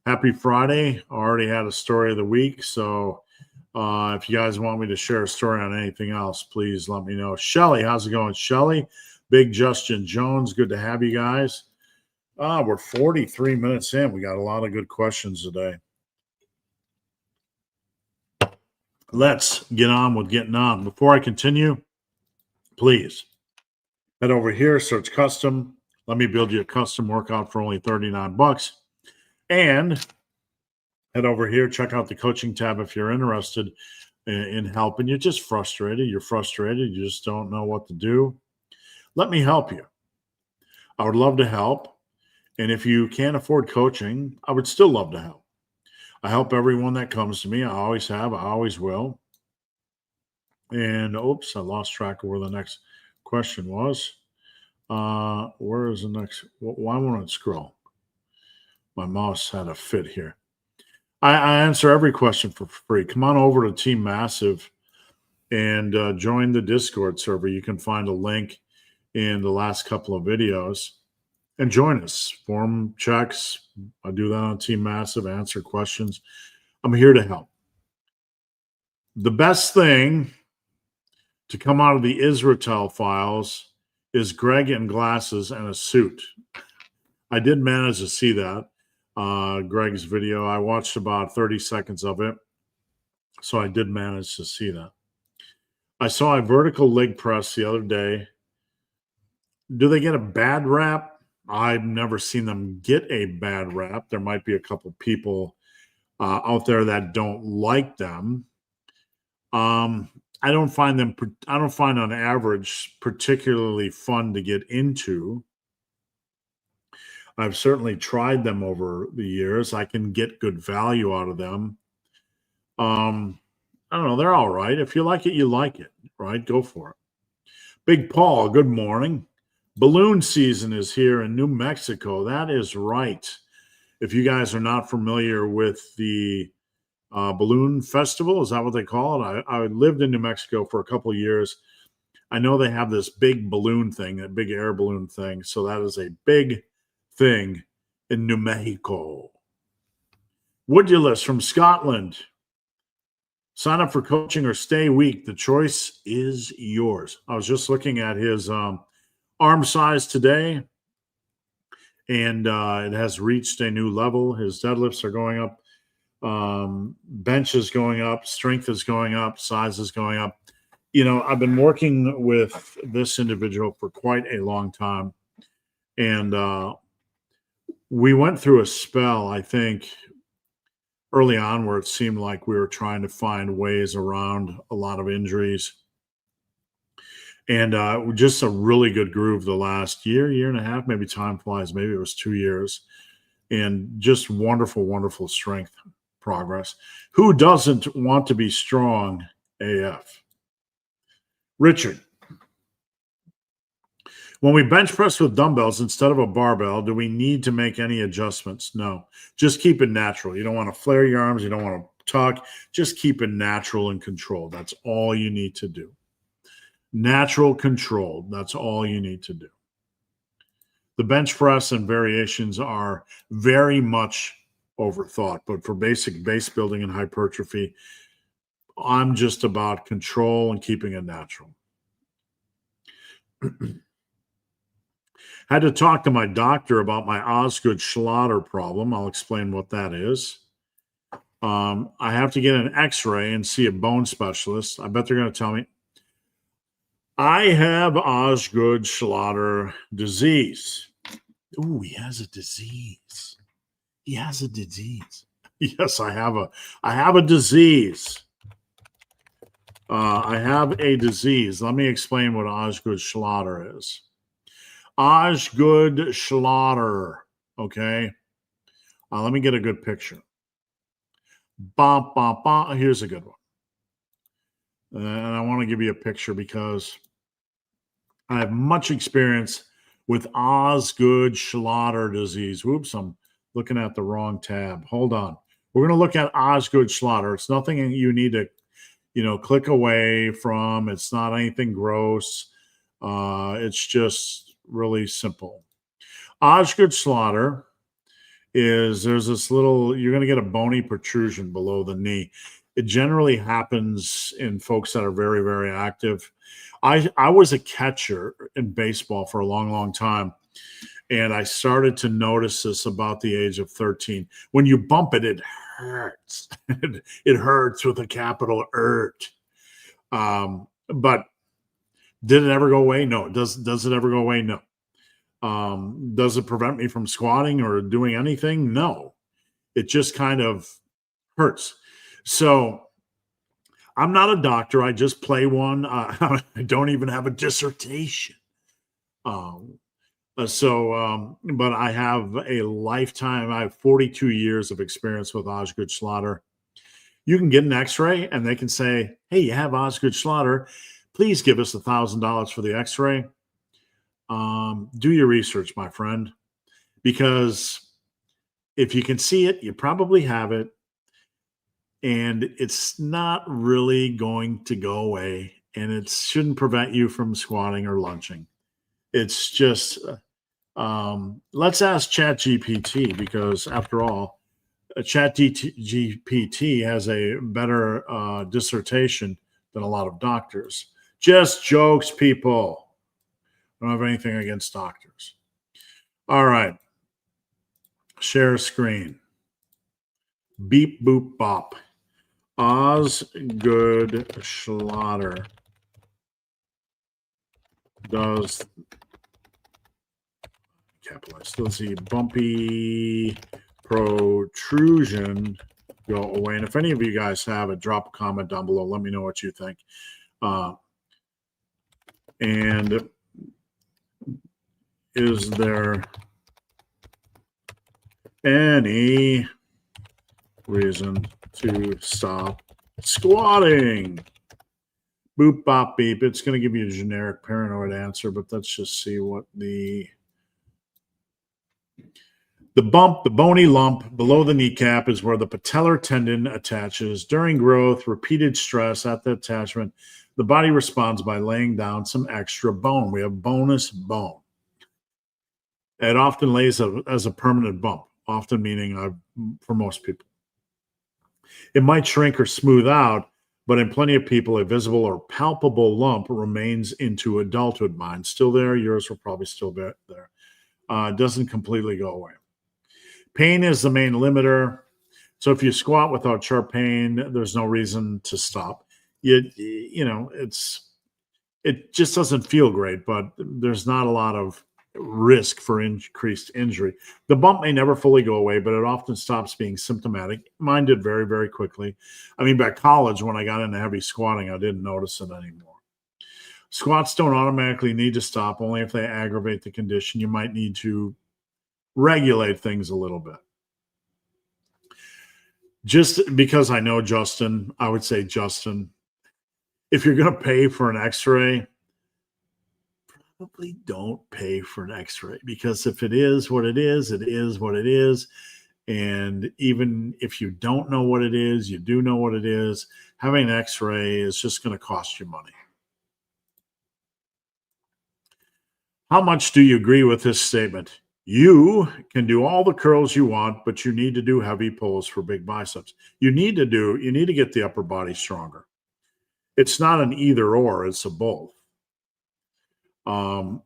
Happy Friday. Already had a story of the week. So if you guys want me to share a story on anything else, please let me know. Shelly, how's it going, Shelly? Big Justin Jones, good to have you guys. We're 43 minutes in. We got a lot of good questions today. Let's get on with getting on. Before I continue, please head over here, search custom. Let me build you a custom workout for only $39. And head over here, check out the coaching tab if you're interested in help and you're just frustrated. You're frustrated. You just don't know what to do. Let me help you. I would love to help. And if you can't afford coaching, I would still love to help. I help everyone that comes to me. I always have. I always will. And oops, I lost track of where the next question was. Where is the next? Why won't it scroll? My mouse had a fit here. I answer every question for free. Come on over to Team Massive and join the Discord server. You can find a link in the last couple of videos and join us. Form checks. I do that on Team Massive, answer questions. I'm here to help. The best thing to come out of the Israel files is Greg in glasses and a suit. I did manage to see that. Greg's video. I watched about 30 seconds of it. So I did manage to see that. I saw a vertical leg press the other day. Do they get a bad rap? I've never seen them get a bad rap. There might be a couple people out there that don't like them. I don't find on average particularly fun to get into. I've certainly tried them over the years. I can get good value out of them. I don't know. They're all right. If you like it, you like it, right? Go for it. Big Paul, good morning. Balloon season is here in New Mexico. That is right. If you guys are not familiar with the balloon festival, is that what they call it? I lived in New Mexico for a couple of years. I know they have this big balloon thing, that big air balloon thing. So that is a big thing in New Mexico. Woodulus from Scotland. Sign up for coaching or stay weak. The choice is yours. I was just looking at his arm size today, and it has reached a new level. His deadlifts are going up. Bench is going up. Strength is going up. Size is going up. I've been working with this individual for quite a long time. And we went through a spell, I think, early on where it seemed like we were trying to find ways around a lot of injuries. And just a really good groove the last year and a half, maybe time flies, maybe it was 2 years. and just wonderful, wonderful strength progress. Who doesn't want to be strong AF? Richard, when we bench press with dumbbells instead of a barbell, do we need to make any adjustments? No. Just keep it natural. You don't want to flare your arms. You don't want to tuck. Just keep it natural and controlled. That's all you need to do. Natural controlled. That's all you need to do. The bench press and variations are very much overthought, but for basic base building and hypertrophy, I'm just about control and keeping it natural. Had to talk to my doctor about my Osgood-Schlatter problem. I'll explain what that is. I have to get an x-ray and see a bone specialist. I bet they're going to tell me I have Osgood-Schlatter disease. Ooh, he has a disease. He has a disease. Yes, I have a disease. I have a disease. Let me explain what Osgood-Schlatter is. Osgood-Schlatter. Okay. Let me get a good picture. Here's a good one. And I want to give you a picture because I have much experience with Osgood-Schlatter disease. Whoops, I'm looking at the wrong tab. Hold on. We're going to look at Osgood-Schlatter. It's nothing you need to, click away from. It's not anything gross. It's just really simple. Osgood-Schlatter is there's this little, you're going to get a bony protrusion below the knee. It generally happens in folks that are very, very active. I was a catcher in baseball for a long, long time, and I started to notice this about the age of 13. When you bump it, it hurts. It hurts with a capital ERT. But did it ever go away? No. Does it ever go away? No. Does it prevent me from squatting or doing anything? No. It just kind of hurts. So I'm not a doctor. I just play one. I don't even have a dissertation. But I have a lifetime. I have 42 years of experience with Osgood-Schlatter. You can get an x-ray and they can say, hey, you have Osgood-Schlatter. Please give us $1,000 for the x-ray. Do your research, my friend, because if you can see it, you probably have it. And it's not really going to go away, and it shouldn't prevent you from squatting or lunching. It's just, let's ask ChatGPT, because after all, ChatGPT has a better dissertation than a lot of doctors. Just jokes, people. I don't have anything against doctors. All right. Share screen. Beep, boop, bop. Osgood-Schlatter does the bumpy protrusion go away? And if any of you guys have it, drop a comment down below. Let me know what you think. And is there any reason to stop squatting? Boop, bop, beep. It's going to give you a generic paranoid answer, but let's just see what the bump, the bony lump below the kneecap is where the patellar tendon attaches. During growth, repeated stress at the attachment, the body responds by laying down some extra bone. We have bonus bone. It often lays as a permanent bump, often meaning for most people. It might shrink or smooth out, but in plenty of people, a visible or palpable lump remains into adulthood. Mine's still there. Yours will probably still be there. It doesn't completely go away. Pain is the main limiter. So if you squat without sharp pain, there's no reason to stop. It just doesn't feel great, but there's not a lot of risk for increased injury. The bump may never fully go away, but it often stops being symptomatic. Mine did very, very quickly. I mean, by college, when I got into heavy squatting, I didn't notice it anymore. Squats don't automatically need to stop, only if they aggravate the condition. You might need to regulate things a little bit. Just because I know Justin, I would say, Justin, if you're going to pay for an x-ray, probably don't pay for an x-ray, because if it is what it is, it is what it is. And even if you don't know what it is, you do know what it is. Having an x-ray is just going to cost you money. How much do you agree with this statement? You can do all the curls you want, but you need to do heavy pulls for big biceps. You need to get the upper body stronger. It's not an either or, it's a both. You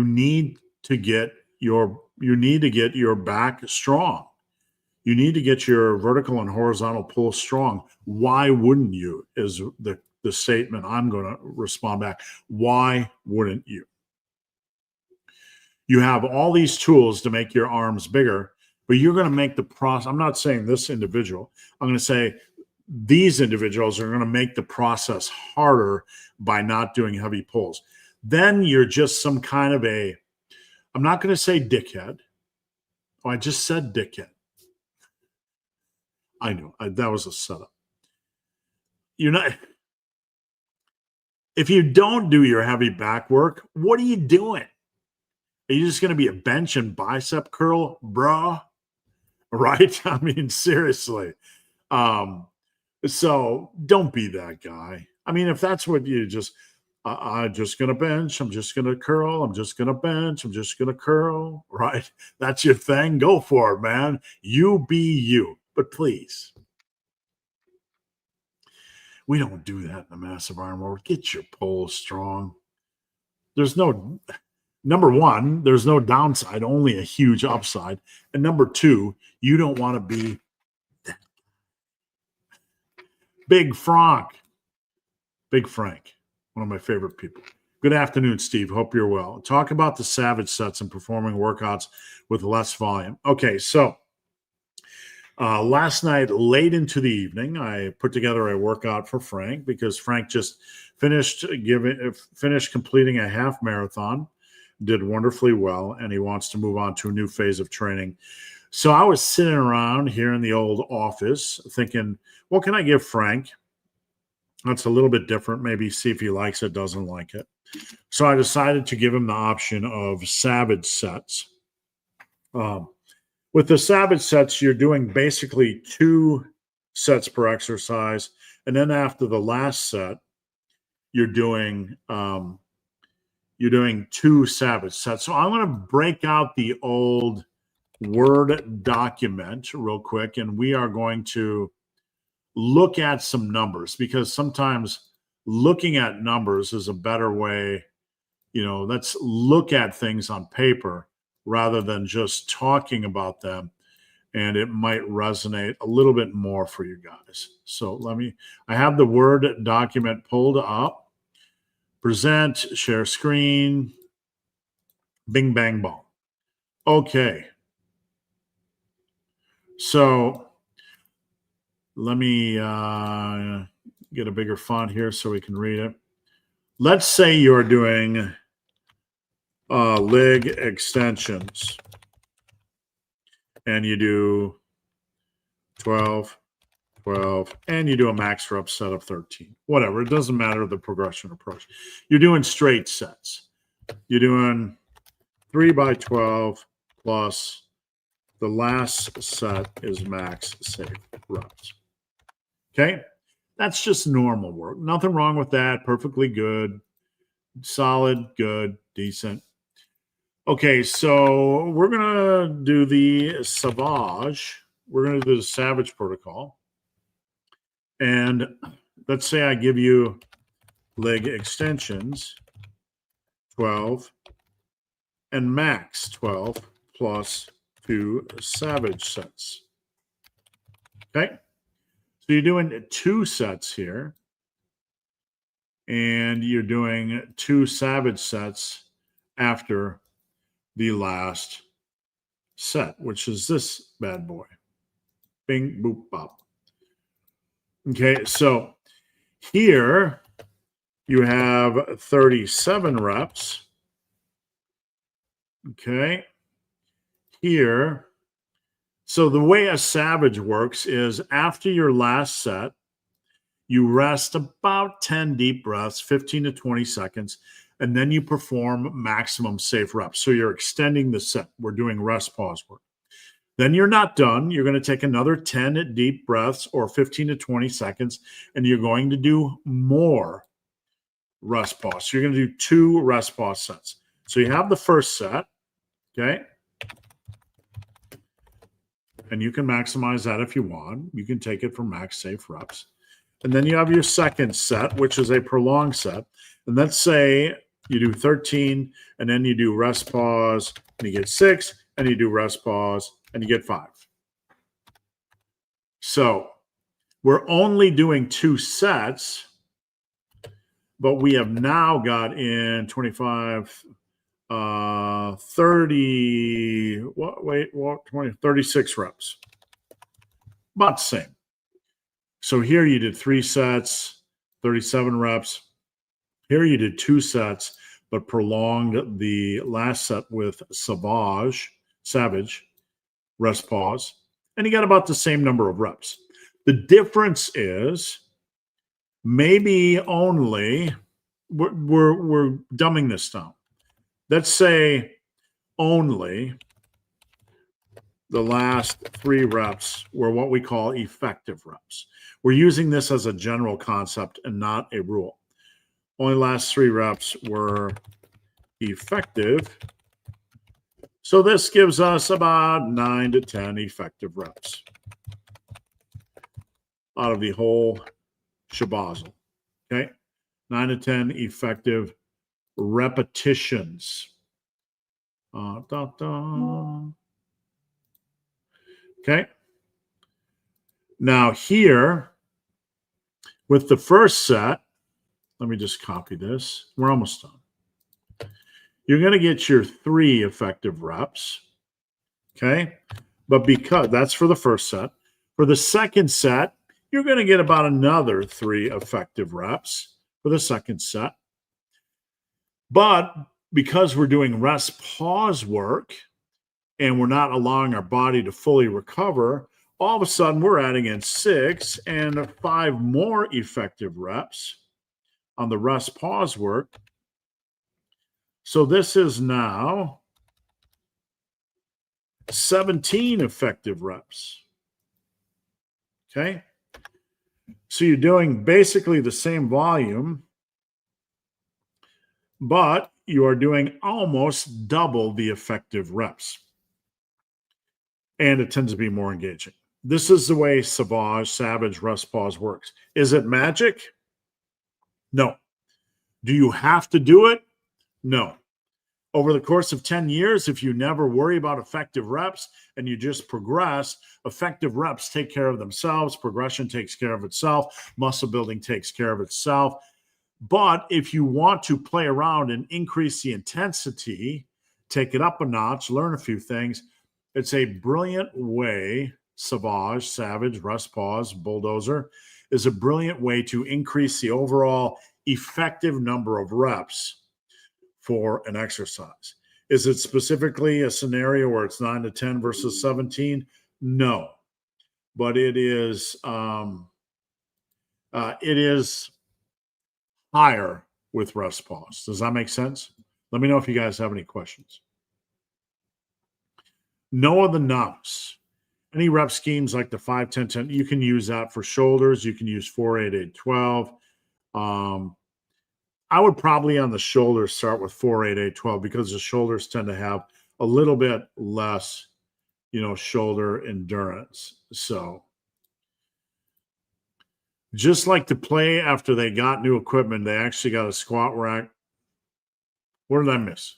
need to get your back strong. You need to get your vertical and horizontal pull strong. Why wouldn't you? Is the statement I'm going to respond back. Why wouldn't you? You have all these tools to make your arms bigger, but you're going to make the process. I'm not saying this individual. I'm going to say these individuals are going to make the process harder by not doing heavy pulls. Then you're just some kind of I'm not going to say dickhead. Oh, I just said dickhead. I know that was a setup. You're not. If you don't do your heavy back work, what are you doing? Are you just going to be a bench and bicep curl, bro? Right? I mean, seriously. So don't be that guy. I mean, if that's what you I'm just going to bench, I'm just going to curl, I'm just going to bench, I'm just going to curl, right? That's your thing. Go for it, man. You be you. But please, we don't do that in the massive arm work. Get your pulls strong. Number one, there's no downside, only a huge upside. And number two, you don't want to be Big Frank, one of my favorite people. Good afternoon, Steve. Hope you're well. Talk about the Savage sets and performing workouts with less volume. Okay, so last night, late into the evening, I put together a workout for Frank because Frank just finished completing a half marathon, did wonderfully well, and he wants to move on to a new phase of training. So I was sitting around here in the old office thinking, what can I give Frank that's a little bit different? Maybe see if he likes it, doesn't like it. So I decided to give him the option of Savage sets. With the Savage sets, you're doing basically 2 sets per exercise. And then after the last set, you're doing 2 Savage sets. So I'm going to break out the old Word document real quick, and we are going to look at some numbers, because sometimes looking at numbers is a better way. Let's look at things on paper rather than just talking about them, and it might resonate a little bit more for you guys. So I have the Word document pulled up. Present, share screen, bing, bang, boom. Okay. So let me get a bigger font here so we can read it. Let's say you're doing leg extensions, and you do 12, 12, and you do a max rep set of 13. Whatever. It doesn't matter the progression approach. You're doing straight sets. You're doing 3 by 12 plus the last set is max safe reps. Okay? That's just normal work. Nothing wrong with that. Perfectly good. Solid, good, decent. Okay, so we're going to do the Savage. We're going to do the Savage protocol. And let's say I give you leg extensions, 12, and max 12 plus 2 Savage sets. Okay? So you're doing 2 sets here, and you're doing 2 Savage sets after the last set, which is this bad boy. Bing, boop, bop. Okay, so here you have 37 reps Okay. Here. So the way a Savage works is after your last set, you rest about 10 deep breaths, 15 to 20 seconds, and then you perform maximum safe reps. So you're extending the set. We're doing rest pause work. Then you're not done. You're going to take another 10 deep breaths or 15 to 20 seconds, and you're going to do more rest pause. So you're going to do 2 rest pause sets. So you have the first set, okay? And you can maximize that if you want. You can take it for max safe reps. And then you have your second set, which is a prolonged set. And let's say you do 13, and then you do rest pause, and you get 6, and you do rest pause, and you get 5. So we're only doing 2 sets, but we have now got in 25, 30, 36 reps. About the same. So here you did 3 sets, 37 reps. Here you did 2 sets, but prolonged the last set with Savage, rest pause, and you got about the same number of reps. The difference is maybe only, we're dumbing this down. Let's say only the last 3 reps were what we call effective reps. We're using this as a general concept and not a rule. Only last 3 reps were effective. So this gives us about 9 to 10 effective reps out of the whole shabazzle. Okay? 9 to 10 effective repetitions. Okay. Now here, with the first set, let me just copy this. We're almost done. You're going to get your 3 effective reps. Okay. But because that's for the first set. For the second set, you're going to get about another 3 effective reps for the second set. But because we're doing rest pause work and we're not allowing our body to fully recover, all of a sudden we're adding in 6 and 5 more effective reps on the rest pause work. So this is now 17 effective reps. Okay. So you're doing basically the same volume, but you are doing almost double the effective reps. And it tends to be more engaging. This is the way Savage rest pause works. Is it magic? No. Do you have to do it? No. Over the course of 10 years, if you never worry about effective reps and you just progress, effective reps take care of themselves. Progression takes care of itself. Muscle building takes care of itself. But if you want to play around and increase the intensity, take it up a notch, learn a few things, it's a brilliant way. Savage, rest pause, bulldozer is a brilliant way to increase the overall effective number of reps for an exercise. Is it specifically a scenario where it's 9 to 10 versus 17? No, but it is higher with rest pause. Does that make sense? Let me know if you guys have any questions. Noah the Novice. Any rep schemes like the 5, 10, 10, you can use that for shoulders. You can use 4, 8, 8, 12. I would probably on the shoulders start with 4, 8, 8, 12 because the shoulders tend to have a little bit less, shoulder endurance. So just like to play after they got new equipment, they actually got a squat rack. What did I miss?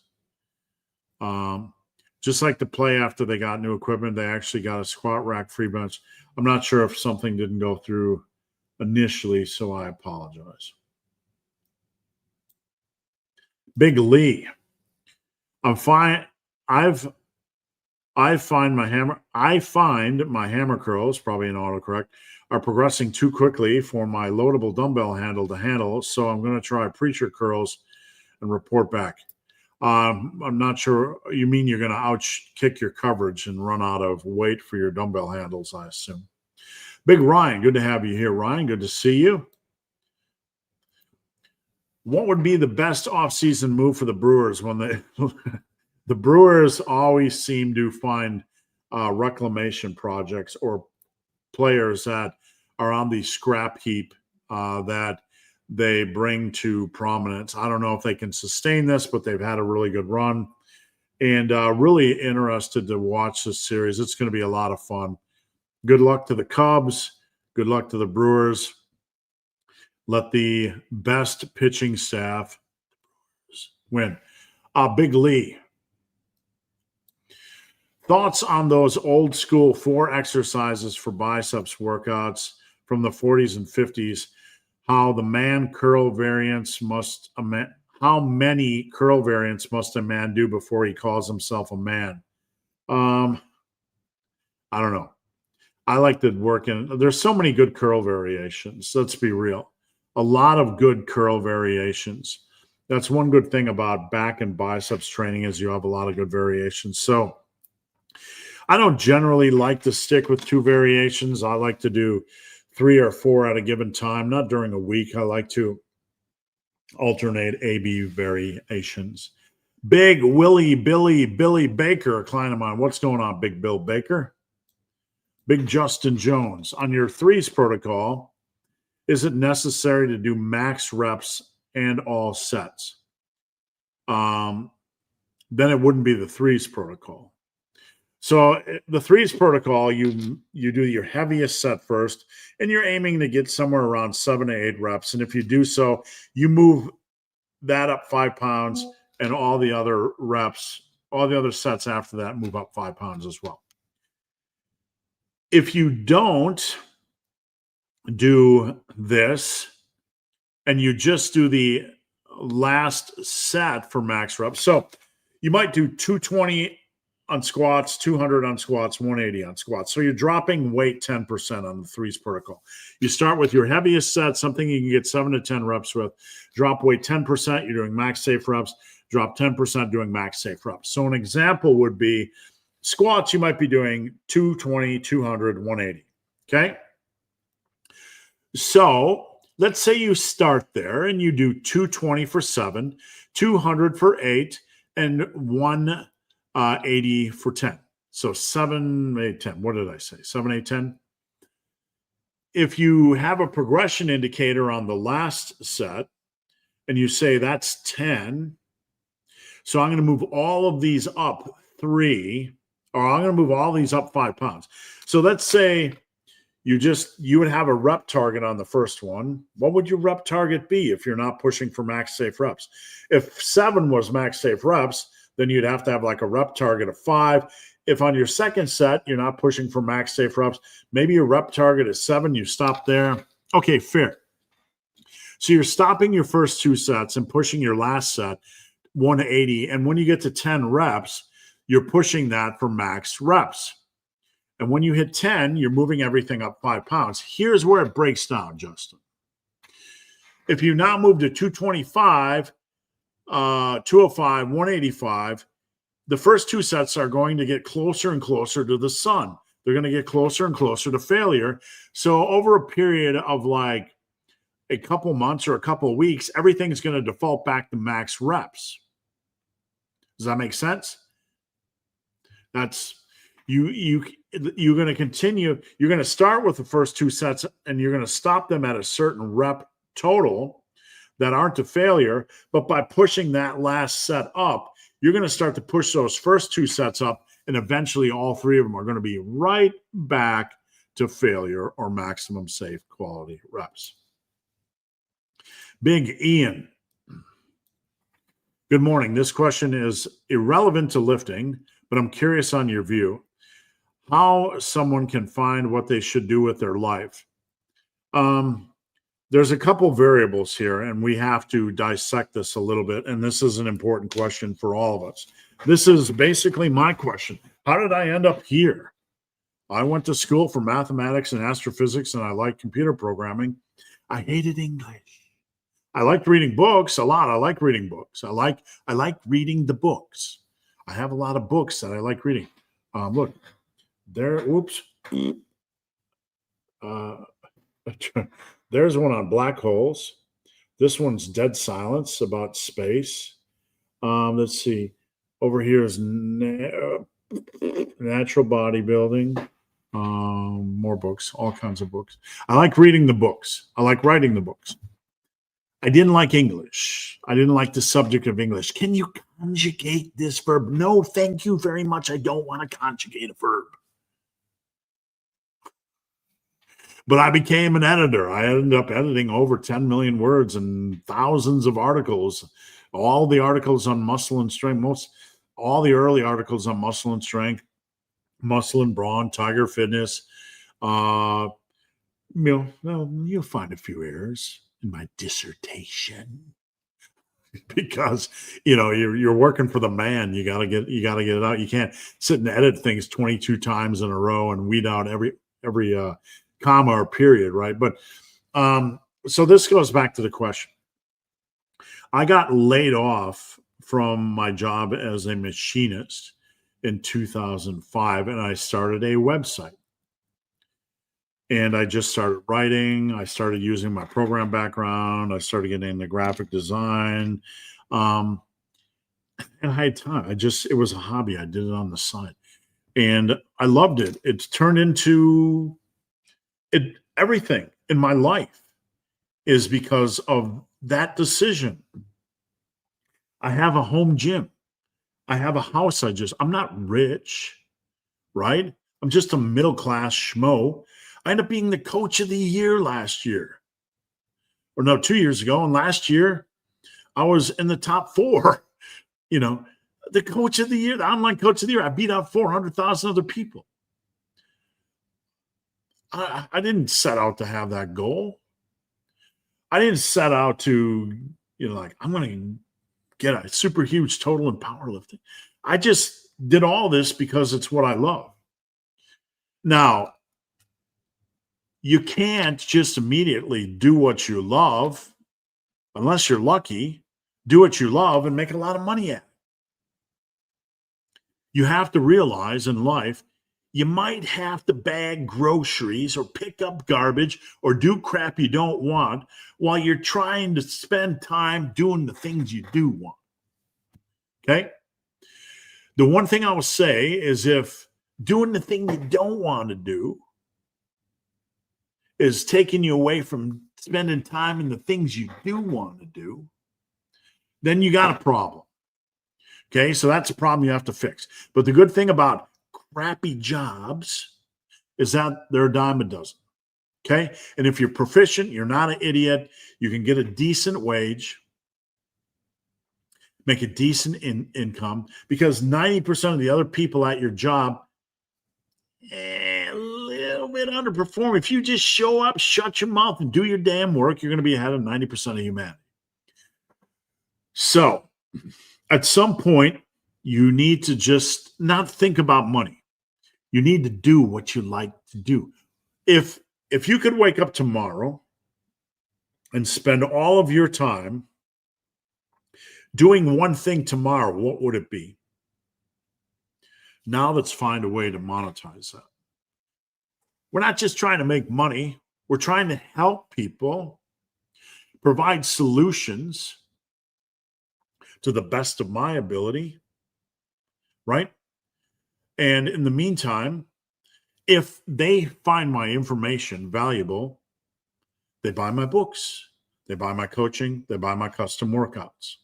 Just like to play after they got new equipment, they actually got a squat rack free bench. I'm not sure if something didn't go through initially, so I apologize. Big Lee. I'm fine. I find my hammer curls, probably an autocorrect, are progressing too quickly for my loadable dumbbell handle to handle. So I'm going to try preacher curls and report back. I'm not sure. You mean you're going to kick your coverage and run out of weight for your dumbbell handles, I assume. Big Ryan, good to have you here, Ryan. Good to see you. What would be the best offseason move for the Brewers when the Brewers always seem to find reclamation projects or players that are on the scrap heap that they bring to prominence. I don't know if they can sustain this, but they've had a really good run. And really interested to watch this series. It's going to be a lot of fun. Good luck to the Cubs. Good luck to the Brewers. Let the best pitching staff win. Big Lee. Thoughts on those old school 4 exercises for biceps workouts from the 40s and 50s? How many curl variants must a man do before he calls himself a man? I don't know. I like to work in. There's so many good curl variations. Let's be real. A lot of good curl variations. That's one good thing about back and biceps training is you have a lot of good variations. So I don't generally like to stick with 2 variations. I like to do 3 or 4 at a given time, not during a week. I like to alternate AB variations. Big Billy Baker, a client of mine. What's going on, Big Bill Baker? Big Justin Jones. On your 3s protocol, is it necessary to do max reps and all sets? Then it wouldn't be the 3s protocol. So the 3s protocol, you do your heaviest set first, and you're aiming to get somewhere around 7 to 8 reps. And if you do so, you move that up 5 pounds, and all the other reps, all the other sets after that move up 5 pounds as well. If you don't do this and you just do the last set for max reps, so you might do 220 on squats, 200 on squats, 180 on squats. So you're dropping weight 10% on the 3s protocol. You start with your heaviest set, something you can get 7 to 10 reps with. Drop weight 10%, you're doing max safe reps. Drop 10% doing max safe reps. So an example would be squats, you might be doing 220, 200, 180. Okay? So let's say you start there and you do 220 for 7, 200 for 8, and 180 for 10. So 7, 8, 10. What did I say? 7, 8, 10. If you have a progression indicator on the last set and you say that's 10, so I'm going to move all of these up 3, or I'm going to move all these up 5 pounds. So let's say you would have a rep target on the first one. What would your rep target be if you're not pushing for max safe reps? If 7 was max safe reps, then you'd have to have like a rep target of 5. If on your second set, you're not pushing for max safe reps, maybe your rep target is 7, you stop there. Okay, fair. So you're stopping your first 2 sets and pushing your last set 180. And when you get to 10 reps, you're pushing that for max reps. And when you hit 10, you're moving everything up 5 pounds. Here's where it breaks down, Justin. If you now move to 225, 205, 185, the first 2 sets are going to get closer and closer to the sun. They're going to get closer and closer to failure. So over a period of like a couple months or a couple of weeks, everything's going to default back to max reps. Does that make sense? That's you're going to continue. You're going to start with the first 2 sets and you're going to stop them at a certain rep total that aren't to failure. But by pushing that last set up, you're going to start to push those first 2 sets up, and eventually all 3 of them are going to be right back to failure or maximum safe quality reps. Big Ian. Good morning. This question is irrelevant to lifting, but I'm curious on your view. How someone can find what they should do with their life. There's a couple variables here, and we have to dissect this a little bit, and this is an important question for all of us. This is basically my question. How did I end up here? I went to school for mathematics and astrophysics, and I liked computer programming. I hated English. I liked reading books a lot. I like reading books. I like reading the books. I have a lot of books that I like reading. Look, there. Oops. Uh, there's one on black holes. This one's Dead Silence about space. Let's see. Over here is natural bodybuilding. More books, all kinds of books. I like reading the books. I like writing the books. I didn't like English. I didn't like the subject of English. Can you conjugate this verb? No, thank you very much. I don't want to conjugate a verb. But I became an editor. I ended up editing over 10 million words and thousands of articles. All the articles on muscle and strength, all the early articles on muscle and strength, muscle and brawn, Tiger Fitness. You'll find a few errors in my dissertation because you're working for the man. You gotta get it out. You can't sit and edit things 22 times in a row and weed out every comma or period, right? But so this goes back to the question. I got laid off from my job as a machinist in 2005, and I started a website. And I just started writing. I started using my program background. I started getting into graphic design. And I had time. It was a hobby. I did it on the side. And I loved it. It's turned into everything in my life is because of that decision. I have a home gym. I have a house. I'm not rich, right? I'm just a middle-class schmo. I ended up being the coach of the year last year. Or no, 2 years ago. And last year, I was in the top 4. The coach of the year, the online coach of the year. I beat out 400,000 other people. I didn't set out to have that goal. I didn't set out to, I'm going to get a super huge total in powerlifting. I just did all this because it's what I love. Now, you can't just immediately do what you love, unless you're lucky, do what you love and make a lot of money at it. You have to realize in life, you might have to bag groceries or pick up garbage or do crap you don't want while you're trying to spend time doing the things you do want. Okay? The one thing I will say is if doing the thing you don't want to do is taking you away from spending time in the things you do want to do, then you got a problem. Okay? So that's a problem you have to fix. But the good thing about crappy jobs is that they're a dime a dozen. Okay. And if you're proficient, you're not an idiot, you can get a decent wage, make a decent income, because 90% of the other people at your job a little bit underperform. If you just show up, shut your mouth, and do your damn work, you're going to be ahead of 90% of humanity. So at some point, you need to just not think about money. You need to do what you like to do. If you could wake up tomorrow and spend all of your time doing one thing tomorrow, what would it be? Now let's find a way to monetize that. We're not just trying to make money. We're trying to help people, provide solutions to the best of my ability, right? And in the meantime, if they find my information valuable, they buy my books, they buy my coaching, they buy my custom workouts.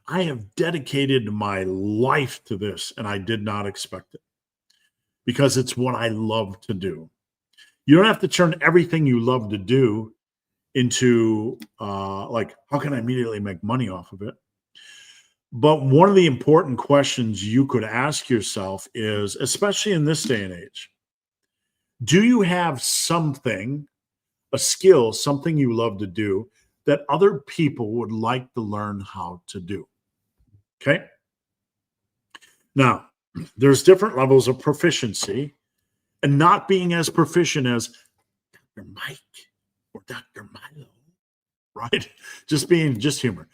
I have dedicated my life to this, and I did not expect it because it's what I love to do. You don't have to turn everything you love to do into how can I immediately make money off of it? But one of the important questions you could ask yourself is, especially in this day and age, do you have something, a skill, something you love to do that other people would like to learn how to do? Okay. Now, there's different levels of proficiency, and not being as proficient as Dr. Mike or Dr. Milo right? Just humor.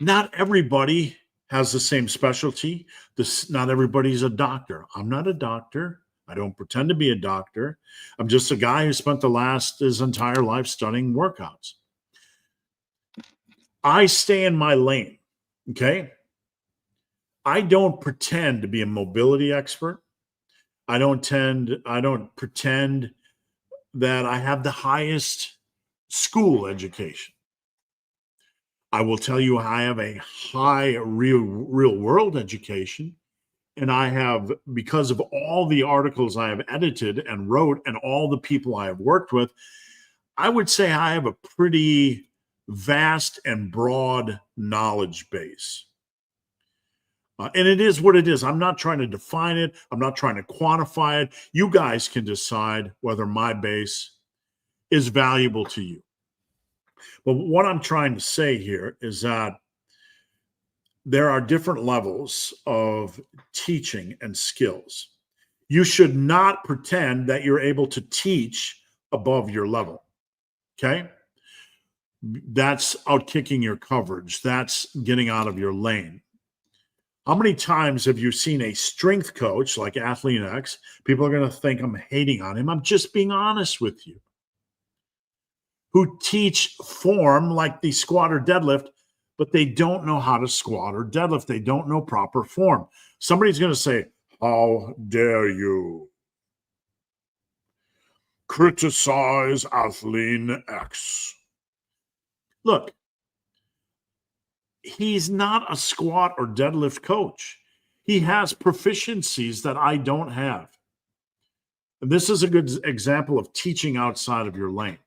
Not everybody has the same specialty. Not everybody's a doctor. I'm not a doctor. I don't pretend to be a doctor. I'm just a guy who spent his entire life studying workouts. I stay in my lane. Okay. I don't pretend to be a mobility expert. I don't pretend that I have the highest school education. I will tell you I have a high real world education. And I have, because of all the articles I have edited and wrote and all the people I have worked with, I would say I have a pretty vast and broad knowledge base. And it is what it is. I'm not trying to define it. I'm not trying to quantify it. You guys can decide whether my base is valuable to you. But what I'm trying to say here is that there are different levels of teaching and skills. You should not pretend that you're able to teach above your level. Okay? That's outkicking your coverage. That's getting out of your lane. How many times have you seen a strength coach like Athlete X? People are going to think I'm hating on him. I'm just being honest with you. Who teach form like the squat or deadlift, but they don't know how to squat or deadlift. They don't know proper form. Somebody's going to say, how dare you criticize Athlete X? Look, he's not a squat or deadlift coach. He has proficiencies that I don't have. And this is a good example of teaching outside of your lane.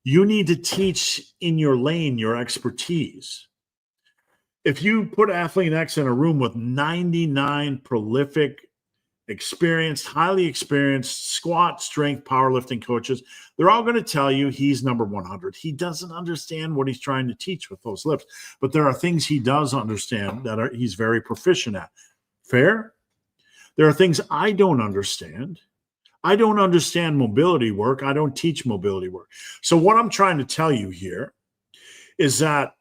You need to teach in your lane, your expertise. If you put Athlete X in a room with 99 prolific, experienced, highly experienced squat, strength, powerlifting coaches, they're all going to tell you he's number 100. He doesn't understand what he's trying to teach with those lifts, but there are things he does understand that he's very proficient at. Fair? There are things I don't understand. I don't understand mobility work. I don't teach mobility work. So what I'm trying to tell you here is that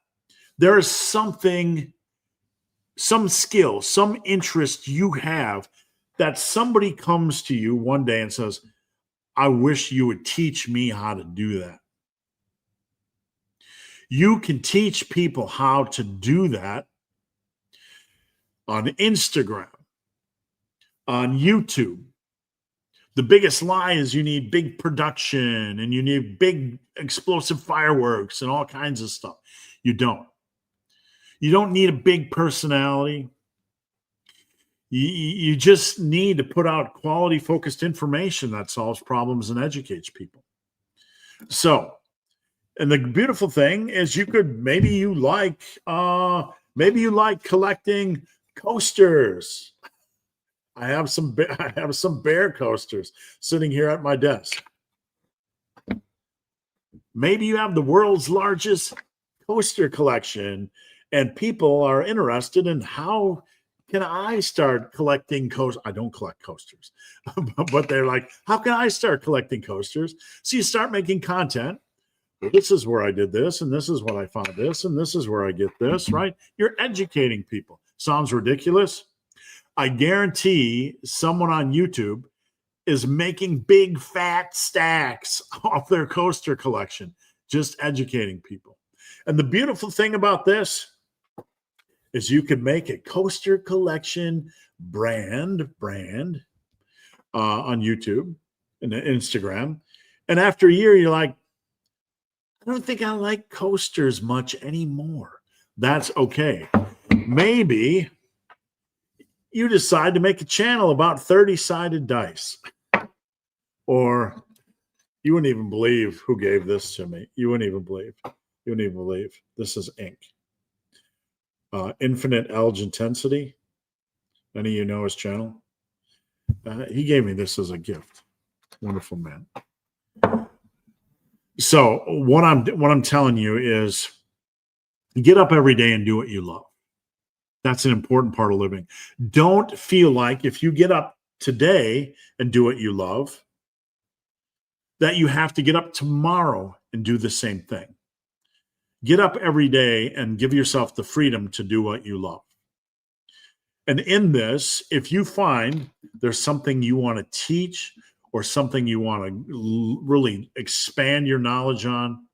there is something, some skill, some interest you have that somebody comes to you one day and says, I wish you would teach me how to do that. You can teach people how to do that on Instagram, on YouTube. The biggest lie is you need big production and you need big explosive fireworks and all kinds of stuff. You don't. You don't need a big personality. You just need to put out quality focused information that solves problems and educates people. So, and the beautiful thing is maybe you like collecting coasters. I have some bear coasters sitting here at my desk. Maybe you have the world's largest coaster collection and people are interested in how can I start collecting coasters? I don't collect coasters, but they're like, how can I start collecting coasters? So you start making content. This is where I did this, and this is what I found this, and this is where I get this, right? You're educating people. Sounds ridiculous? I guarantee someone on YouTube is making big fat stacks off their coaster collection, just educating people. And the beautiful thing about this is you could make a coaster collection brand on YouTube and Instagram. And after a year, you're like, I don't think I like coasters much anymore. That's okay. Maybe you decide to make a channel about 30-sided dice. Or you wouldn't even believe who gave this to me. You wouldn't even believe. This is ink. Infinite Alge Intensity. Any of you know his channel? He gave me this as a gift. Wonderful man. So what I'm telling you is get up every day and do what you love. That's an important part of living. Don't feel like if you get up today and do what you love, that you have to get up tomorrow and do the same thing. Get up every day and give yourself the freedom to do what you love. And in this, if you find there's something you want to teach or something you want to really expand your knowledge on,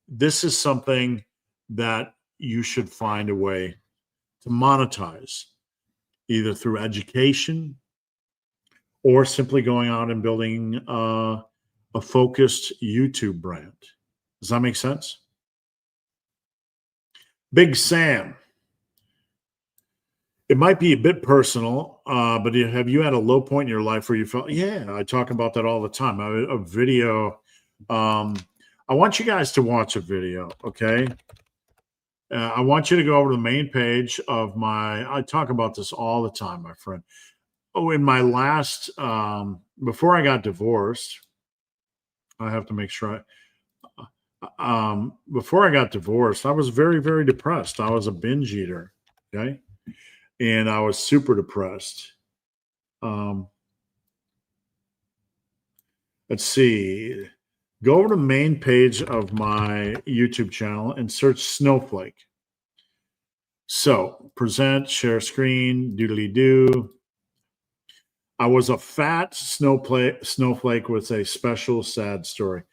this is something that you should find a way to monetize, either through education or simply going out and building a focused YouTube brand. Does that make sense? Big Sam. It might be a bit personal, but have you had a low point in your life where you felt, yeah, I talk about that all the time. A video. I want you guys to watch a video, okay? I want you to go over to the main page of I talk about this all the time, my friend. Oh, in my last, before I got divorced, I have to make sure before I got divorced, I was very, very depressed. I was a binge eater, okay? And I was super depressed. Let's see. Go over to the main page of my YouTube channel and search Snowflake. So, present, share screen, doodly-doo. I was a fat snowflake with a special sad story.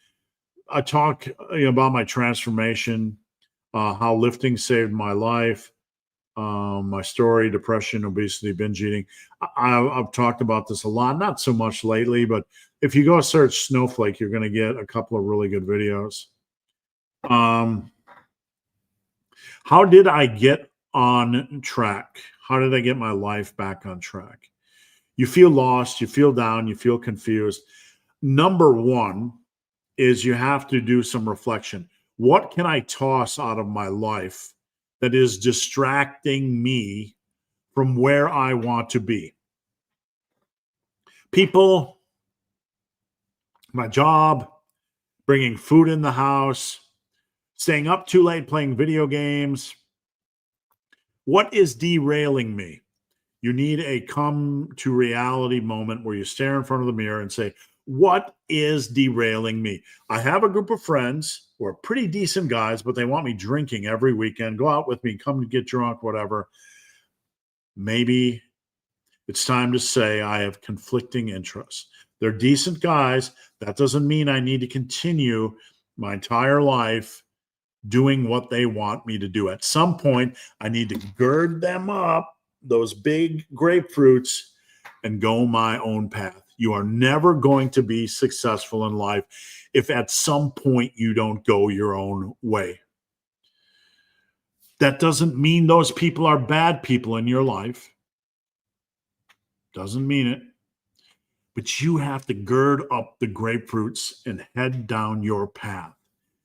I talk about my transformation, how lifting saved my life, my story, depression, obesity, binge eating. I've talked about this a lot, not so much lately, but if you go search Snowflake, you're going to get a couple of really good videos. How did I get on track? How did I get my life back on track? You feel lost, you feel down, you feel confused. Number one is you have to do some reflection. What can I toss out of my life that is distracting me from where I want to be? People, my job, bringing food in the house, staying up too late playing video games. What is derailing me? You need a come to reality moment where you stare in front of the mirror and say, what is derailing me? I have a group of friends who are pretty decent guys, but they want me drinking every weekend, go out with me, come to get drunk, whatever. Maybe it's time to say I have conflicting interests. They're decent guys. That doesn't mean I need to continue my entire life doing what they want me to do. At some point, I need to gird them up, those big grapefruits, and go my own path. You are never going to be successful in life if at some point you don't go your own way. That doesn't mean those people are bad people in your life. Doesn't mean it. But you have to gird up the grapefruits and head down your path.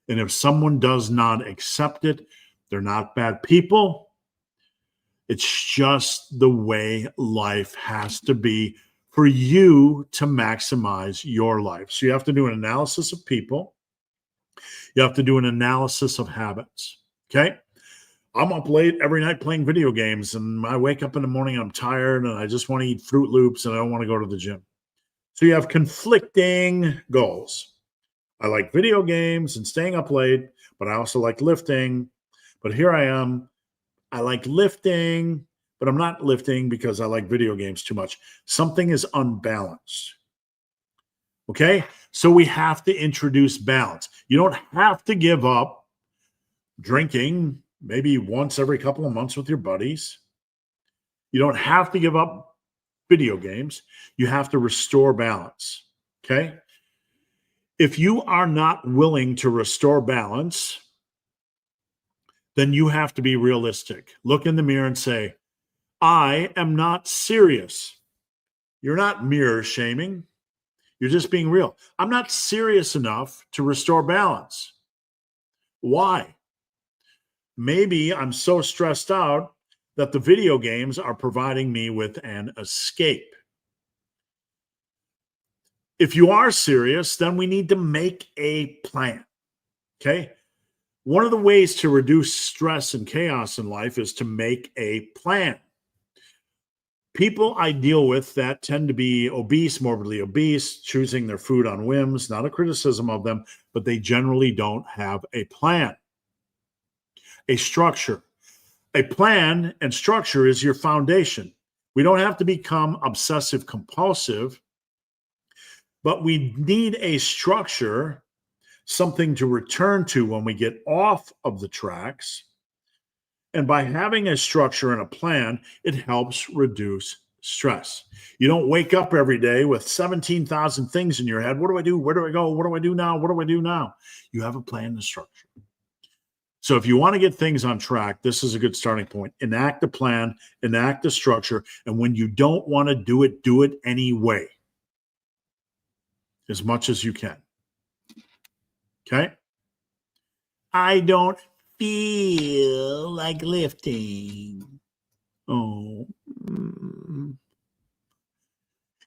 And if someone does not accept it, they're not bad people. It's just the way life has to be for you to maximize your life. So you have to do an analysis of people. You have to do an analysis of habits. Okay? I'm up late every night playing video games, and I wake up in the morning, I'm tired, and I just want to eat Fruit Loops, and I don't want to go to the gym. So you have conflicting goals. I like video games and staying up late, but I also like lifting. But here I am. I like lifting, but I'm not lifting because I like video games too much. Something is unbalanced. Okay? So we have to introduce balance. You don't have to give up drinking maybe once every couple of months with your buddies. You don't have to give up video games. You have to restore balance. Okay? If you are not willing to restore balance, then you have to be realistic. Look in the mirror and say, I am not serious. You're not mirror shaming. You're just being real. I'm not serious enough to restore balance. Why? Maybe I'm so stressed out that the video games are providing me with an escape. If you are serious, then we need to make a plan. Okay? One of the ways to reduce stress and chaos in life is to make a plan. People I deal with that tend to be obese, morbidly obese, choosing their food on whims, not a criticism of them, but they generally don't have a plan, a structure. A plan and structure is your foundation. We don't have to become obsessive compulsive, but we need a structure, something to return to when we get off of the tracks. And by having a structure and a plan, it helps reduce stress. You don't wake up every day with 17,000 things in your head. What do I do? Where do I go? What do I do now? What do I do now? You have a plan and structure. So if you want to get things on track, this is a good starting point. Enact a plan, enact a structure, and when you don't want to do it anyway, as much as you can. Okay? I don't feel like lifting. Oh.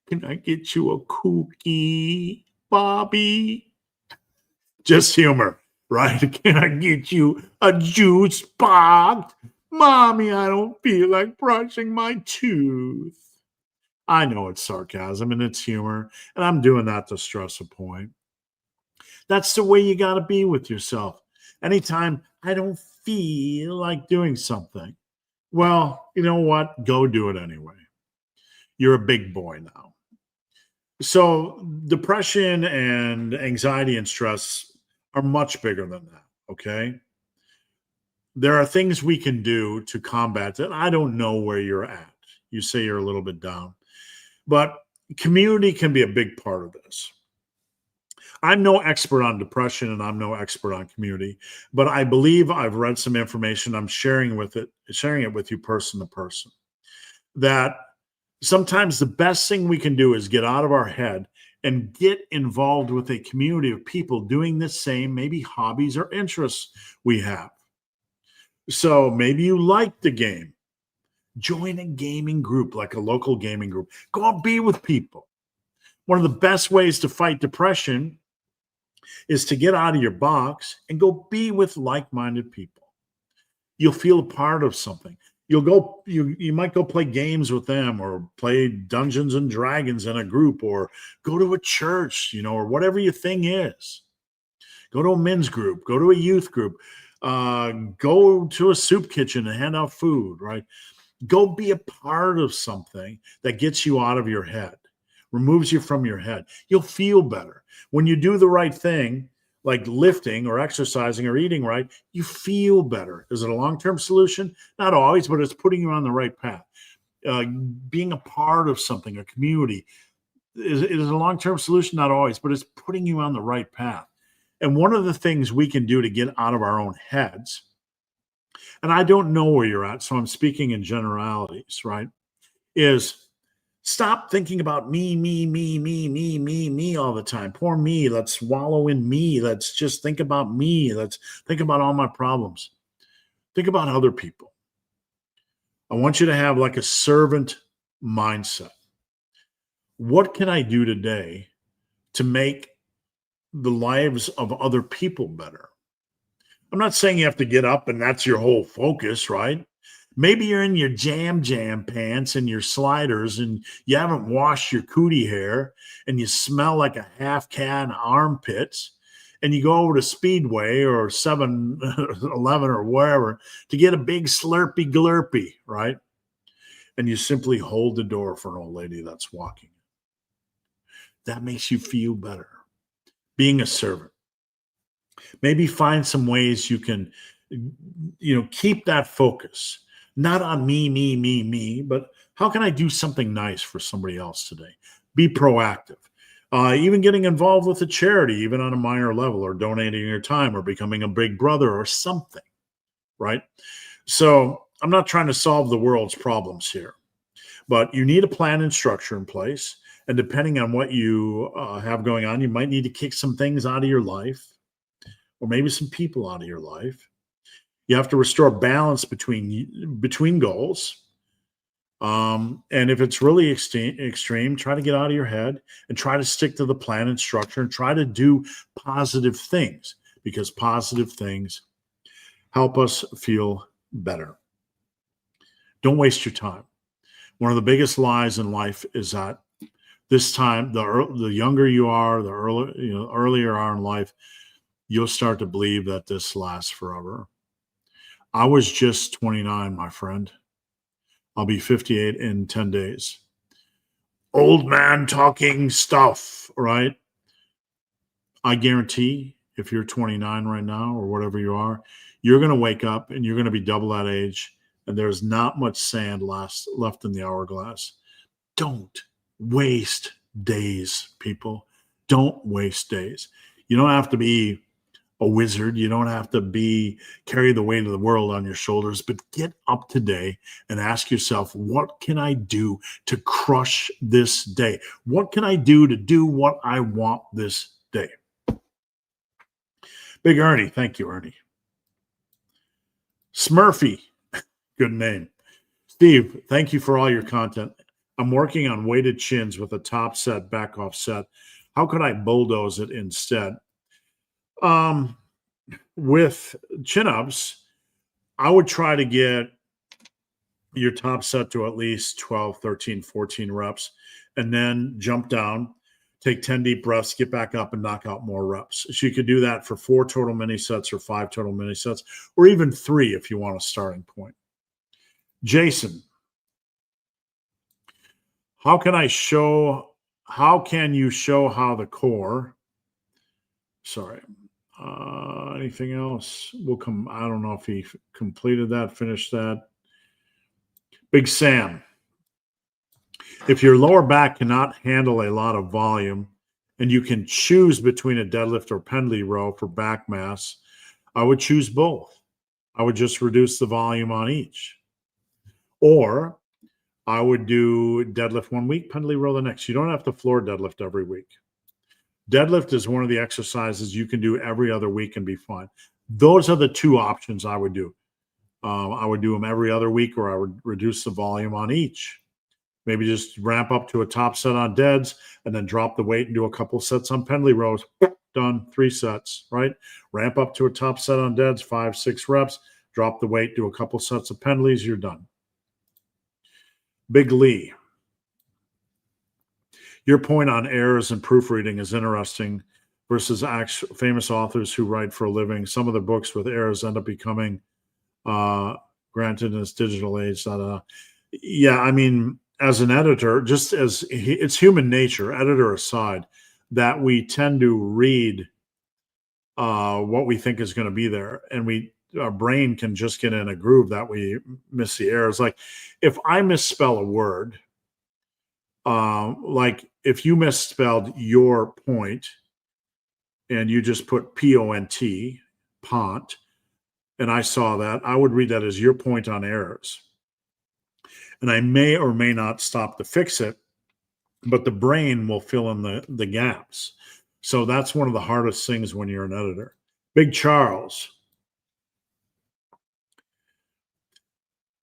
Can I get you a cookie, Bobby? Just humor. Right? Can I get you a juice box? Mommy, I don't feel like brushing my tooth. I know it's sarcasm and it's humor, and I'm doing that to stress a point. That's the way you got to be with yourself. Anytime I don't feel like doing something, well, you know what? Go do it anyway. You're a big boy now. So, depression and anxiety and stress are much bigger than that. Okay. There are things we can do to combat it. I don't know where you're at. You say you're a little bit down, but community can be a big part of this. I'm no expert on depression and I'm no expert on community, but I believe I've read some information. I'm sharing it with you person to person, that sometimes the best thing we can do is get out of our head and get involved with a community of people doing the same, maybe hobbies or interests we have. So maybe you like the game. Join a gaming group, like a local gaming group. Go and be with people. One of the best ways to fight depression is to get out of your box and go be with like-minded people. You'll feel a part of something. You might go play games with them or play Dungeons and Dragons in a group or go to a church, or whatever your thing is. Go to a men's group, go to a youth group, go to a soup kitchen and hand out food, right? Go be a part of something that gets you out of your head, removes you from your head. You'll feel better. When you do the right thing, like lifting or exercising or eating right, you feel better. Is it a long-term solution? Not always, but it's putting you on the right path. Being a part of something, a community, is a long-term solution? Not always, but it's putting you on the right path. And one of the things we can do to get out of our own heads, and I don't know where you're at, so I'm speaking in generalities, right, is stop thinking about me all the time. Poor me. Let's wallow in me. Let's just think about me. Let's think about all my problems. Think about other people. I want you to have like a servant mindset. What can I do today to make the lives of other people better? I'm not saying you have to get up and that's your whole focus, right? Maybe you're in your jam pants and your sliders and you haven't washed your cootie hair and you smell like a half can armpits, and you go over to Speedway or 7-Eleven or wherever to get a big Slurpee Glurpee, right? And you simply hold the door for an old lady that's walking. That makes you feel better. Being a servant. Maybe find some ways you can, keep that focus. Not on me, but how can I do something nice for somebody else today? Be proactive. Even getting involved with a charity, even on a minor level, or donating your time or becoming a big brother or something, right? So I'm not trying to solve the world's problems here, but you need a plan and structure in place. And depending on what you have going on, you might need to kick some things out of your life or maybe some people out of your life. You have to restore balance between goals. And if it's really extreme, try to get out of your head and try to stick to the plan and structure and try to do positive things, because positive things help us feel better. Don't waste your time. One of the biggest lies in life is that this time, the younger you are, the earlier you are in life, you'll start to believe that this lasts forever. I was just 29, my friend. I'll be 58 in 10 days. Old man talking stuff, right? I guarantee if you're 29 right now or whatever you are, you're going to wake up and you're going to be double that age, and there's not much sand left in the hourglass. Don't waste days, people. Don't waste days. You don't have to be a wizard. You don't have to carry the weight of the world on your shoulders, but get up today and ask yourself, what can I do to crush this day? What can I do to do what I want this day? Big Ernie. Thank you, Ernie. Smurfy. Good name. Steve, thank you for all your content. I'm working on weighted chins with a top set, back off set. How could I bulldoze it instead? With chin-ups, I would try to get your top set to at least 12, 13, 14 reps, and then jump down, take 10 deep breaths, get back up, and knock out more reps. So you could do that for 4 total mini sets or 5 total mini sets, or even 3 if you want a starting point. Jason, how can you show how the core, anything else will come? I don't know if he completed that, finished that. Big Sam, if your lower back cannot handle a lot of volume and you can choose between a deadlift or pendlay row for back mass, I would choose both. I would just reduce the volume on each. Or I would do deadlift 1 week, pendlay row the next. You don't have to floor deadlift every week. Deadlift is one of the exercises you can do every other week and be fine. Those are the 2 options I would do. I would do them every other week, or I would reduce the volume on each. Maybe just ramp up to a top set on deads and then drop the weight and do a couple sets on pendlay rows. Done. 3 sets, right? Ramp up to a top set on deads, 5, 6 reps, drop the weight, do a couple sets of pendlays, you're done. Big Lee, your point on errors and proofreading is interesting versus famous authors who write for a living. Some of the books with errors end up becoming granted in this digital age. Yeah, I mean, as an editor, just as it's human nature, editor aside, that we tend to read what we think is going to be there, and our brain can just get in a groove that we miss the errors. Like if I misspell a word, like if you misspelled your point and you just put P-O-N-T, pont, and I saw that, I would read that as your point on errors. And I may or may not stop to fix it, but the brain will fill in the gaps. So that's one of the hardest things when you're an editor. Big Charles,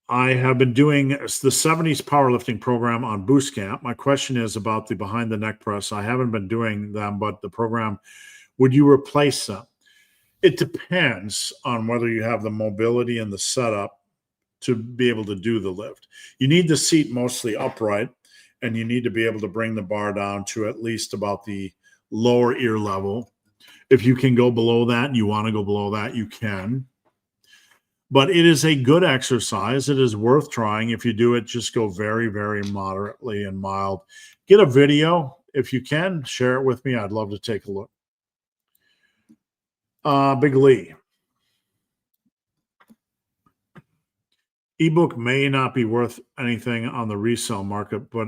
I have been doing the 70s powerlifting program on Boost Camp. My question is about the behind the neck press. I haven't been doing them, but the program, would you replace them? It depends on whether you have the mobility and the setup to be able to do the lift. You need the seat mostly upright, and you need to be able to bring the bar down to at least about the lower ear level. If you can go below that and you want to go below that, you can. But it is a good exercise. It is worth trying. If you do it, just go very, very moderately and mild. Get a video. If you can, share it with me. I'd love to take a look. Big Lee. Ebook may not be worth anything on the resale market, but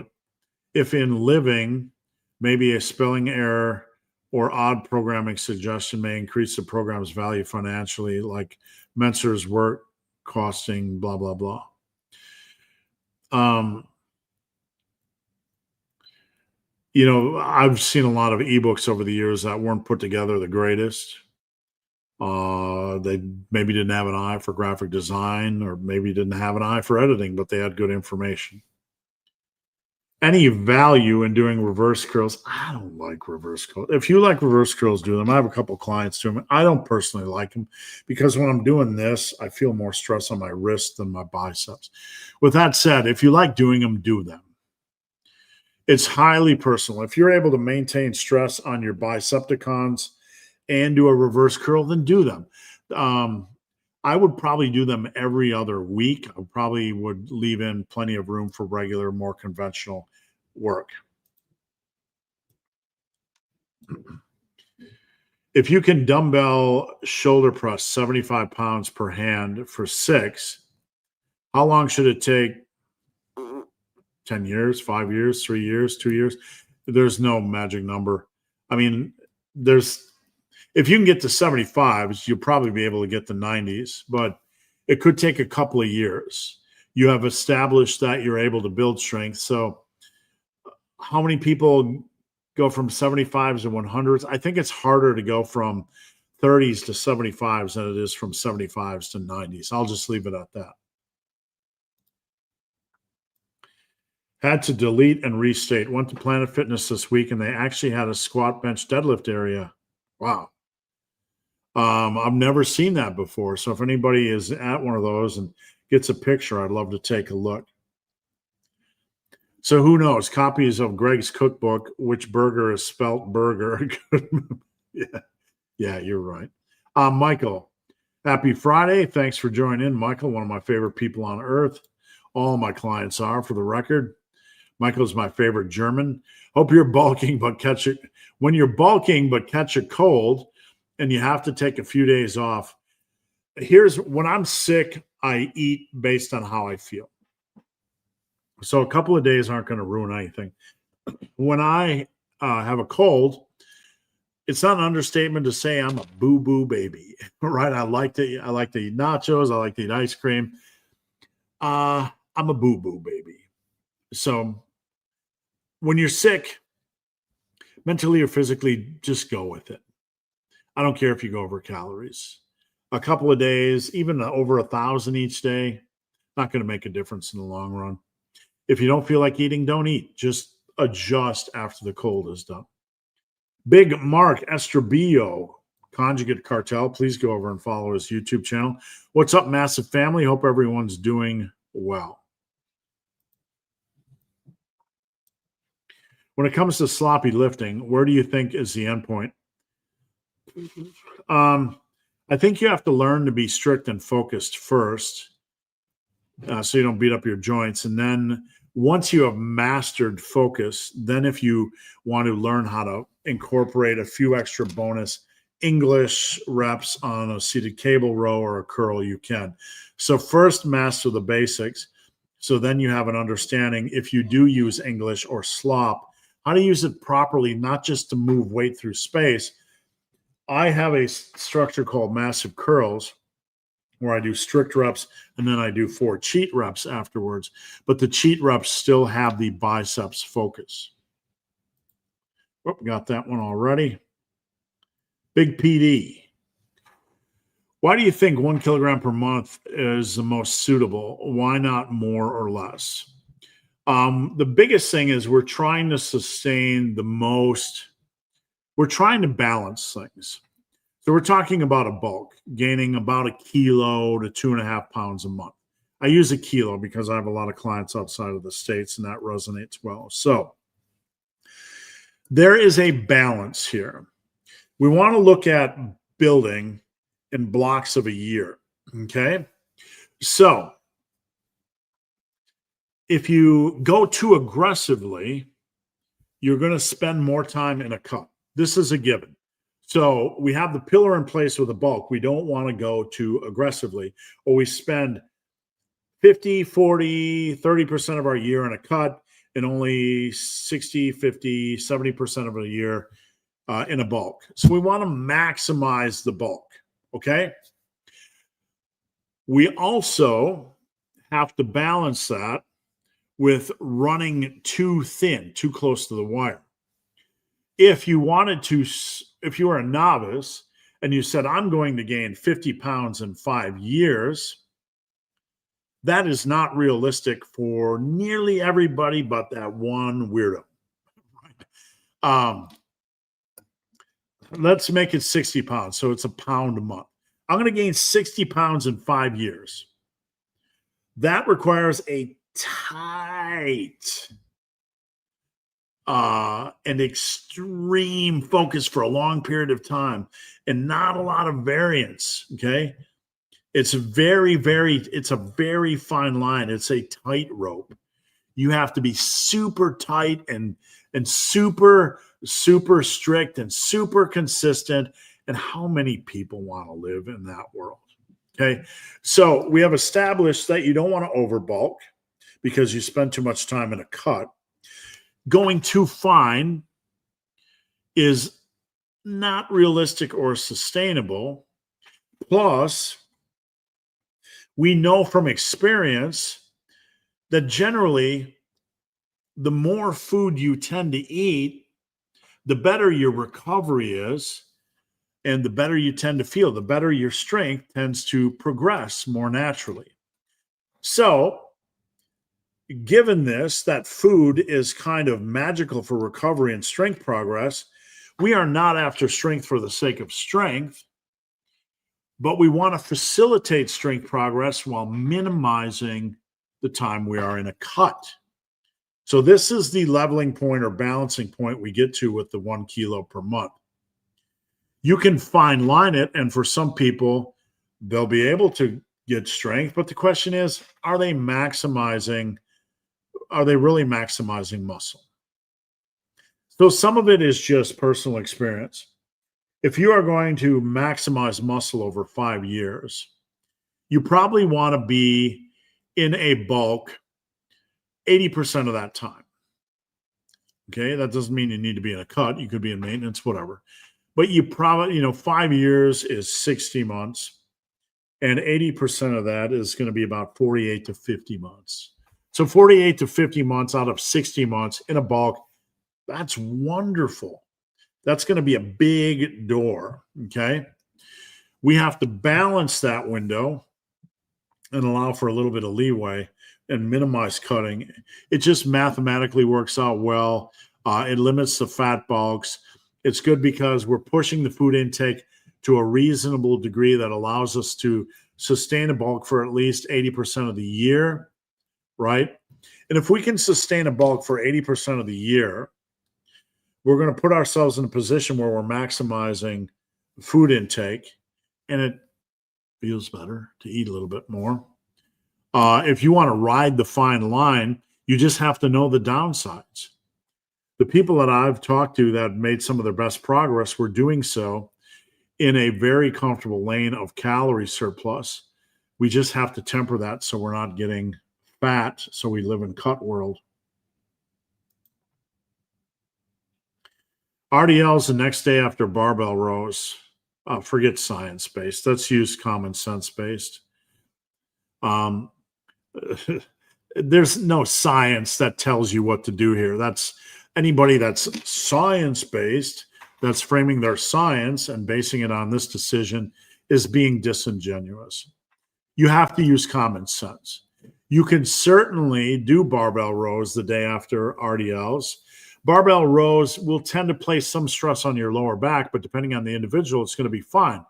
if in living, maybe a spelling error or odd programming suggestion may increase the program's value financially, like Mensor's work costing blah, blah, blah. I've seen a lot of ebooks over the years that weren't put together the greatest. They maybe didn't have an eye for graphic design, or maybe didn't have an eye for editing, but they had good information. Any value in doing reverse curls? I don't like reverse curls. If you like reverse curls, do them. I have a couple clients do them. I don't personally like them because when I'm doing this, I feel more stress on my wrist than my biceps. With that said, if you like doing them, do them. It's highly personal. If you're able to maintain stress on your bicepticons and do a reverse curl, then do them. Um, I would probably do them every other week. I probably would leave in plenty of room for regular, more conventional work. If you can dumbbell shoulder press 75 pounds per hand for 6, how long should it take? 10 years, 5 years, 3 years, 2 years? There's no magic number. I mean, if you can get to 75s, you'll probably be able to get to 90s, but it could take a couple of years. You have established that you're able to build strength. So how many people go from 75s to 100s? I think it's harder to go from 30s to 75s than it is from 75s to 90s. I'll just leave it at that. Had to delete and restate. Went to Planet Fitness this week, and they actually had a squat, bench, deadlift area. Wow. I've never seen that before. So if anybody is at one of those and gets a picture, I'd love to take a look. So who knows? Copies of Greg's cookbook, which burger is spelt burger. Yeah, you're right. Michael, happy Friday. Thanks for joining in, Michael, one of my favorite people on earth. All my clients are, for the record. Michael's my favorite German. Hope you're bulking, but when you're bulking, but catch a cold and you have to take a few days off. When I'm sick, I eat based on how I feel. So a couple of days aren't going to ruin anything. When I have a cold, it's not an understatement to say I'm a boo-boo baby, right? I like to eat nachos. I like to eat ice cream. I'm a boo-boo baby. So when you're sick, mentally or physically, just go with it. I don't care if you go over calories. A couple of days, even over 1,000 each day, not going to make a difference in the long run. If you don't feel like eating, don't eat. Just adjust after the cold is done. Big Mark Estrabio, Conjugate Cartel. Please go over and follow his YouTube channel. What's up, massive family? Hope everyone's doing well. When it comes to sloppy lifting, where do you think is the end point? I think you have to learn to be strict and focused first, so you don't beat up your joints. And then once you have mastered focus, then if you want to learn how to incorporate a few extra bonus English reps on a seated cable row or a curl, you can. So first master the basics. So then you have an understanding, if you do use English or slop, how to use it properly, not just to move weight through space. I have a structure called massive curls where I do strict reps and then I do 4 cheat reps afterwards. But the cheat reps still have the biceps focus. Oh, got that one already. Big PD. Why do you think 1 kilogram per month is the most suitable? Why not more or less? The biggest thing is we're trying to sustain we're trying to balance things. So we're talking about a bulk, gaining about 1 kilo to 2.5 pounds a month. I use a kilo because I have a lot of clients outside of the States and that resonates well. So there is a balance here. We want to look at building in blocks of a year, okay? So if you go too aggressively, you're going to spend more time in a cut. This is a given. So we have the pillar in place with a bulk. We don't want to go too aggressively, or we spend 50, 40, 30% of our year in a cut and only 60, 50, 70% of a year in a bulk. So we want to maximize the bulk, okay? We also have to balance that with running too thin, too close to the wire. If you were a novice and you said, I'm going to gain 50 pounds in 5 years, That is not realistic for nearly everybody but that one weirdo. Um, let's make it 60 pounds. So it's a pound a month. I'm going to gain 60 pounds in 5 years. That requires a tight and extreme focus for a long period of time and not a lot of variance. Okay. It's a very fine line. It's a tightrope. You have to be super tight and super strict and super consistent. And how many people want to live in that world? Okay. So we have established that you don't want to overbulk because you spend too much time in a cut. Going too fine is not realistic or sustainable. Plus, we know from experience that generally the more food you tend to eat, the better your recovery is, and the better you tend to feel, the better your strength tends to progress more naturally. So, given this, that food is kind of magical for recovery and strength progress, we are not after strength for the sake of strength, but we want to facilitate strength progress while minimizing the time we are in a cut. So this is the leveling point or balancing point we get to with the 1 kilo per month. You can fine line it, and for some people, they'll be able to get strength, but the question is, are they really maximizing muscle? So some of it is just personal experience. If you are going to maximize muscle over 5 years, you probably want to be in a bulk 80% of that time. Okay, that doesn't mean you need to be in a cut. You could be in maintenance, whatever. But you probably, 5 years is 60 months, and 80% of that is going to be about 48 to 50 months. So 48 to 50 months out of 60 months in a bulk, that's wonderful. That's going to be a big door, okay? We have to balance that window and allow for a little bit of leeway and minimize cutting. It just mathematically works out well. It limits the fat bulks. It's good because we're pushing the food intake to a reasonable degree that allows us to sustain a bulk for at least 80% of the year, right? And if we can sustain a bulk for 80% of the year, we're going to put ourselves in a position where we're maximizing food intake, and it feels better to eat a little bit more. If you want to ride the fine line, you just have to know the downsides. The people that I've talked to that made some of their best progress were doing so in a very comfortable lane of calorie surplus. We just have to temper that so we're not getting fat, so we live in cut world. RDLs the next day after barbell rows. Forget science-based. Let's use common sense-based. There's no science that tells you what to do here. That's anybody that's science-based, that's framing their science and basing it on this decision, is being disingenuous. You have to use common sense. You can certainly do barbell rows the day after RDLs. Barbell rows will tend to place some stress on your lower back, but depending on the individual, it's going to be fine.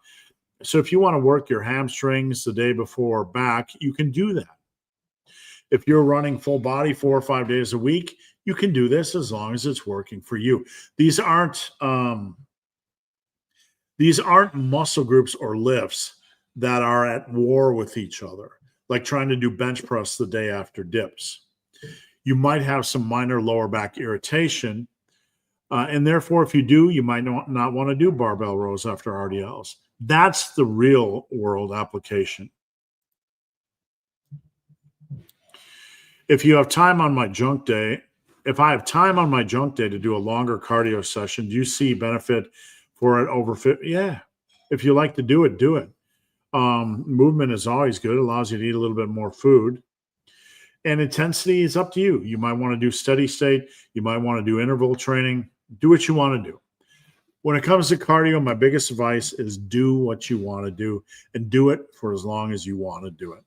So if you want to work your hamstrings the day before back, you can do that. If you're running full body 4 or 5 days a week, you can do this as long as it's working for you. These aren't muscle groups or lifts that are at war with each other, like trying to do bench press the day after dips. You might have some minor lower back irritation, and therefore, if you do, you might not want to do barbell rows after RDLs. That's the real world application. If I have time on my junk day to do a longer cardio session, do you see benefit for it over 50? Yeah. If you like to do it, do it. Movement is always good. It allows you to eat a little bit more food. And intensity is up to you. You might want to do steady state. You might want to do interval training. Do what you want to do. When it comes to cardio, my biggest advice is do what you want to do and do it for as long as you want to do it.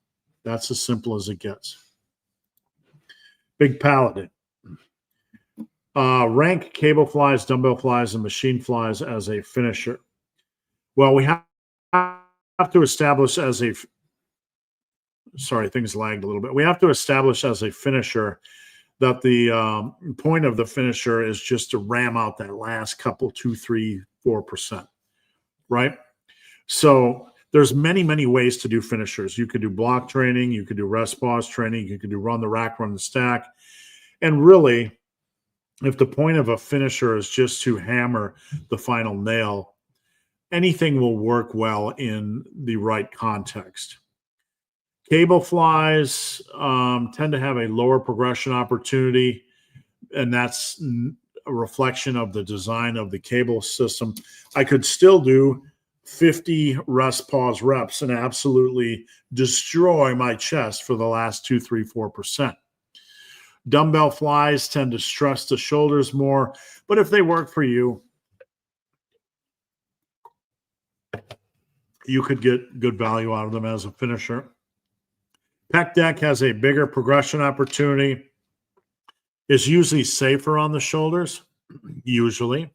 That's as simple as it gets. Big Paladin. Rank cable flies, dumbbell flies, and machine flies as a finisher. Well, we have to establish as a sorry, things lagged a little bit. We have to establish as a finisher that the point of the finisher is just to ram out that last couple, 2, 3, 4%, right? So there's many ways to do finishers. You could do block training, you could do rest pause training, you could do run the rack, run the stack. And really, if the point of a finisher is just to hammer the final nail, anything will work well in the right context. Cable flies tend to have a lower progression opportunity, and that's a reflection of the design of the cable system. I could still do 50 rest pause reps and absolutely destroy my chest for the last 2, 3, 4%. Dumbbell flies tend to stress the shoulders more, but if they work for you, you could get good value out of them as a finisher. Pec deck has a bigger progression opportunity. It's usually safer on the shoulders, usually.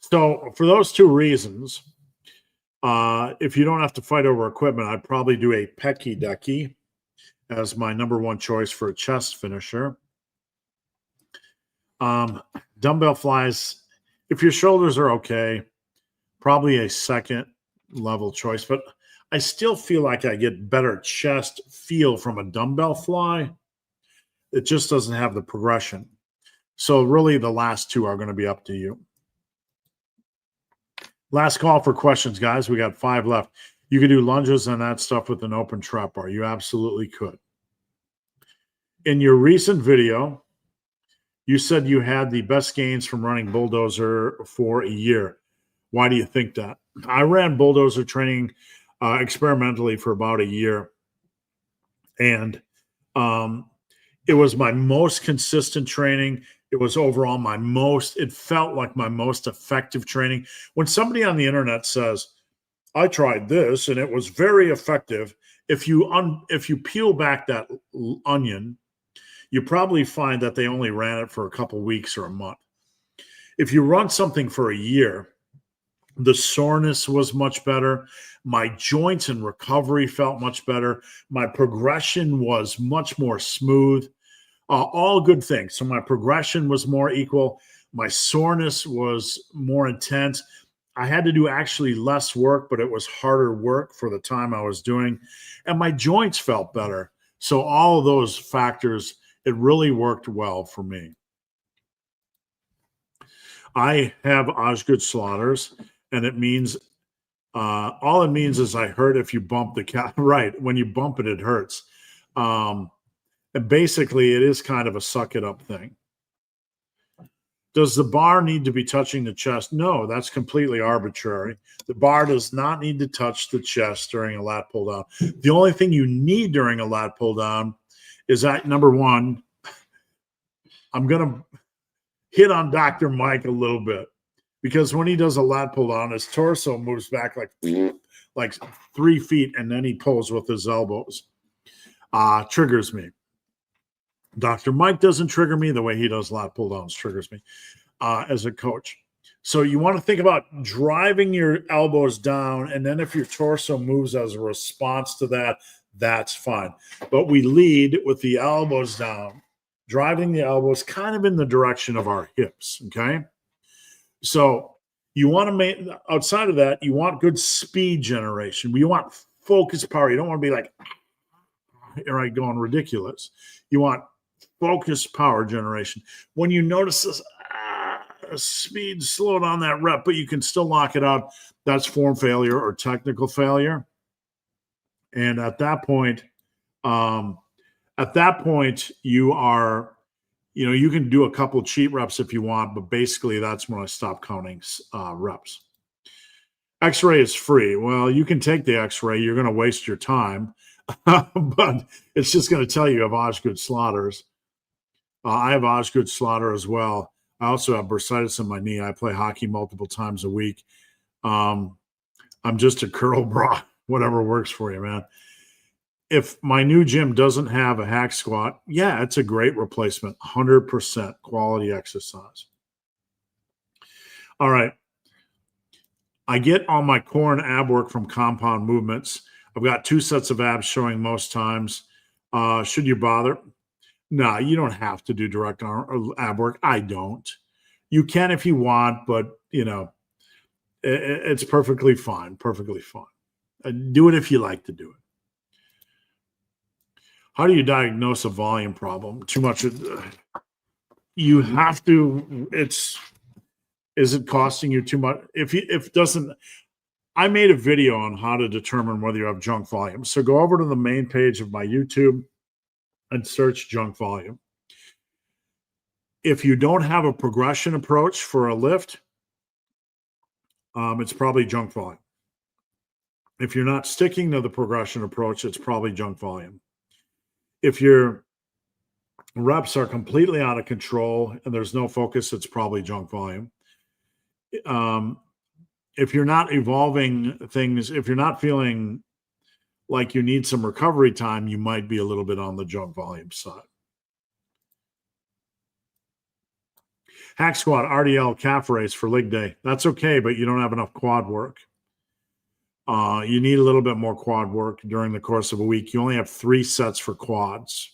So for those two reasons, if you don't have to fight over equipment, I'd probably do a Pecky Decky as my number one choice for a chest finisher. Dumbbell flies, if your shoulders are okay, probably a second level choice, but I still feel like I get better chest feel from a dumbbell fly. It just doesn't have the progression. So really the last two are going to be up to you. Last call for questions, guys. We got 5 left. You could do lunges and that stuff with an open trap bar. You absolutely could. In your recent video, you said you had the best gains from running Bulldozer for a year. Why do you think that? I ran Bulldozer training experimentally for about a year. And it was my most consistent training. It was overall it felt like my most effective training. When somebody on the internet says, I tried this and it was very effective, if you peel back that onion, you probably find that they only ran it for a couple weeks or a month. If you run something for a year, the soreness was much better. My joints and recovery felt much better. My progression was much more smooth. All good things. So my progression was more equal. My soreness was more intense. I had to do actually less work, but it was harder work for the time I was doing. And my joints felt better. So all of those factors, it really worked well for me. I have Osgood Slaughters, and it means all it means is I hurt if you bump the cat. Right. When you bump it, it hurts. And basically, it is kind of a suck it up thing. Does the bar need to be touching the chest? No, that's completely arbitrary. The bar does not need to touch the chest during a lat pull down. The only thing you need during a lat pull down is that, number one, I'm going to hit on Dr. Mike a little bit, because when he does a lat pull down, his torso moves back like 3 feet, and then he pulls with his elbows. Triggers me. Dr. Mike doesn't trigger me. The way he does lat pull downs triggers me as a coach. So you want to think about driving your elbows down, and then if your torso moves as a response to that, that's fine. But we lead with the elbows down, driving the elbows kind of in the direction of our hips, okay? So you want to make, outside of that, you want good speed generation. You want focus power. You don't want to be like, right, going ridiculous. You want focus power generation. When you notice this speed slow down that rep, but you can still lock it out, that's form failure or technical failure. And at that point you are, you can do a couple of cheat reps if you want, but basically that's when I stop counting reps. X-ray is free. Well, you can take the X-ray. You're going to waste your time, but it's just going to tell you have Osgood Slaughters. I have Osgood Slaughter as well. I also have bursitis in my knee. I play hockey multiple times a week. I'm just a curl bra, whatever works for you, man. if my new gym doesn't have a hack squat, yeah, it's a great replacement. 100% quality exercise. All right. I get all my core and ab work from compound movements. I've got 2 sets of abs showing most times. Should you bother? No, you don't have to do direct arm or ab work. I don't. You can if you want, but it's perfectly fine. Perfectly fine. Do it if you like to do it. How do you diagnose a volume problem? Too much. You have to. Is it costing you too much? If it doesn't, I made a video on how to determine whether you have junk volume. So go over to the main page of my YouTube and search junk volume. If you don't have a progression approach for a lift, it's probably junk volume. If you're not sticking to the progression approach, it's probably junk volume. If your reps are completely out of control and there's no focus, it's probably junk volume. If you're not evolving things, if you're not feeling like you need some recovery time, you might be a little bit on the junk volume side. Hack squat, RDL, calf raise for leg day. That's okay, but you don't have enough quad work. You need a little bit more quad work during the course of a week. You only have 3 sets for quads.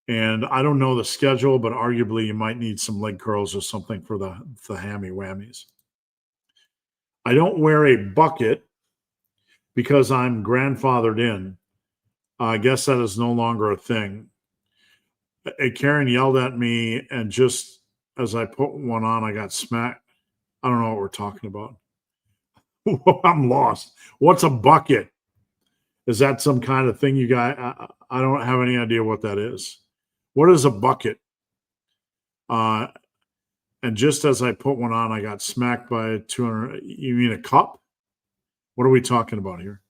And I don't know the schedule, but arguably you might need some leg curls or something for the hammy whammies. I don't wear a bucket because I'm grandfathered in. I guess that is no longer a thing. Karen yelled at me, and just as I put one on, I got smacked. I don't know what we're talking about. I'm lost. What's a bucket? Is that some kind of thing you guys? I don't have any idea what that is. What is a bucket? And just as I put one on, I got smacked by 200. You mean a cup? What are we talking about here?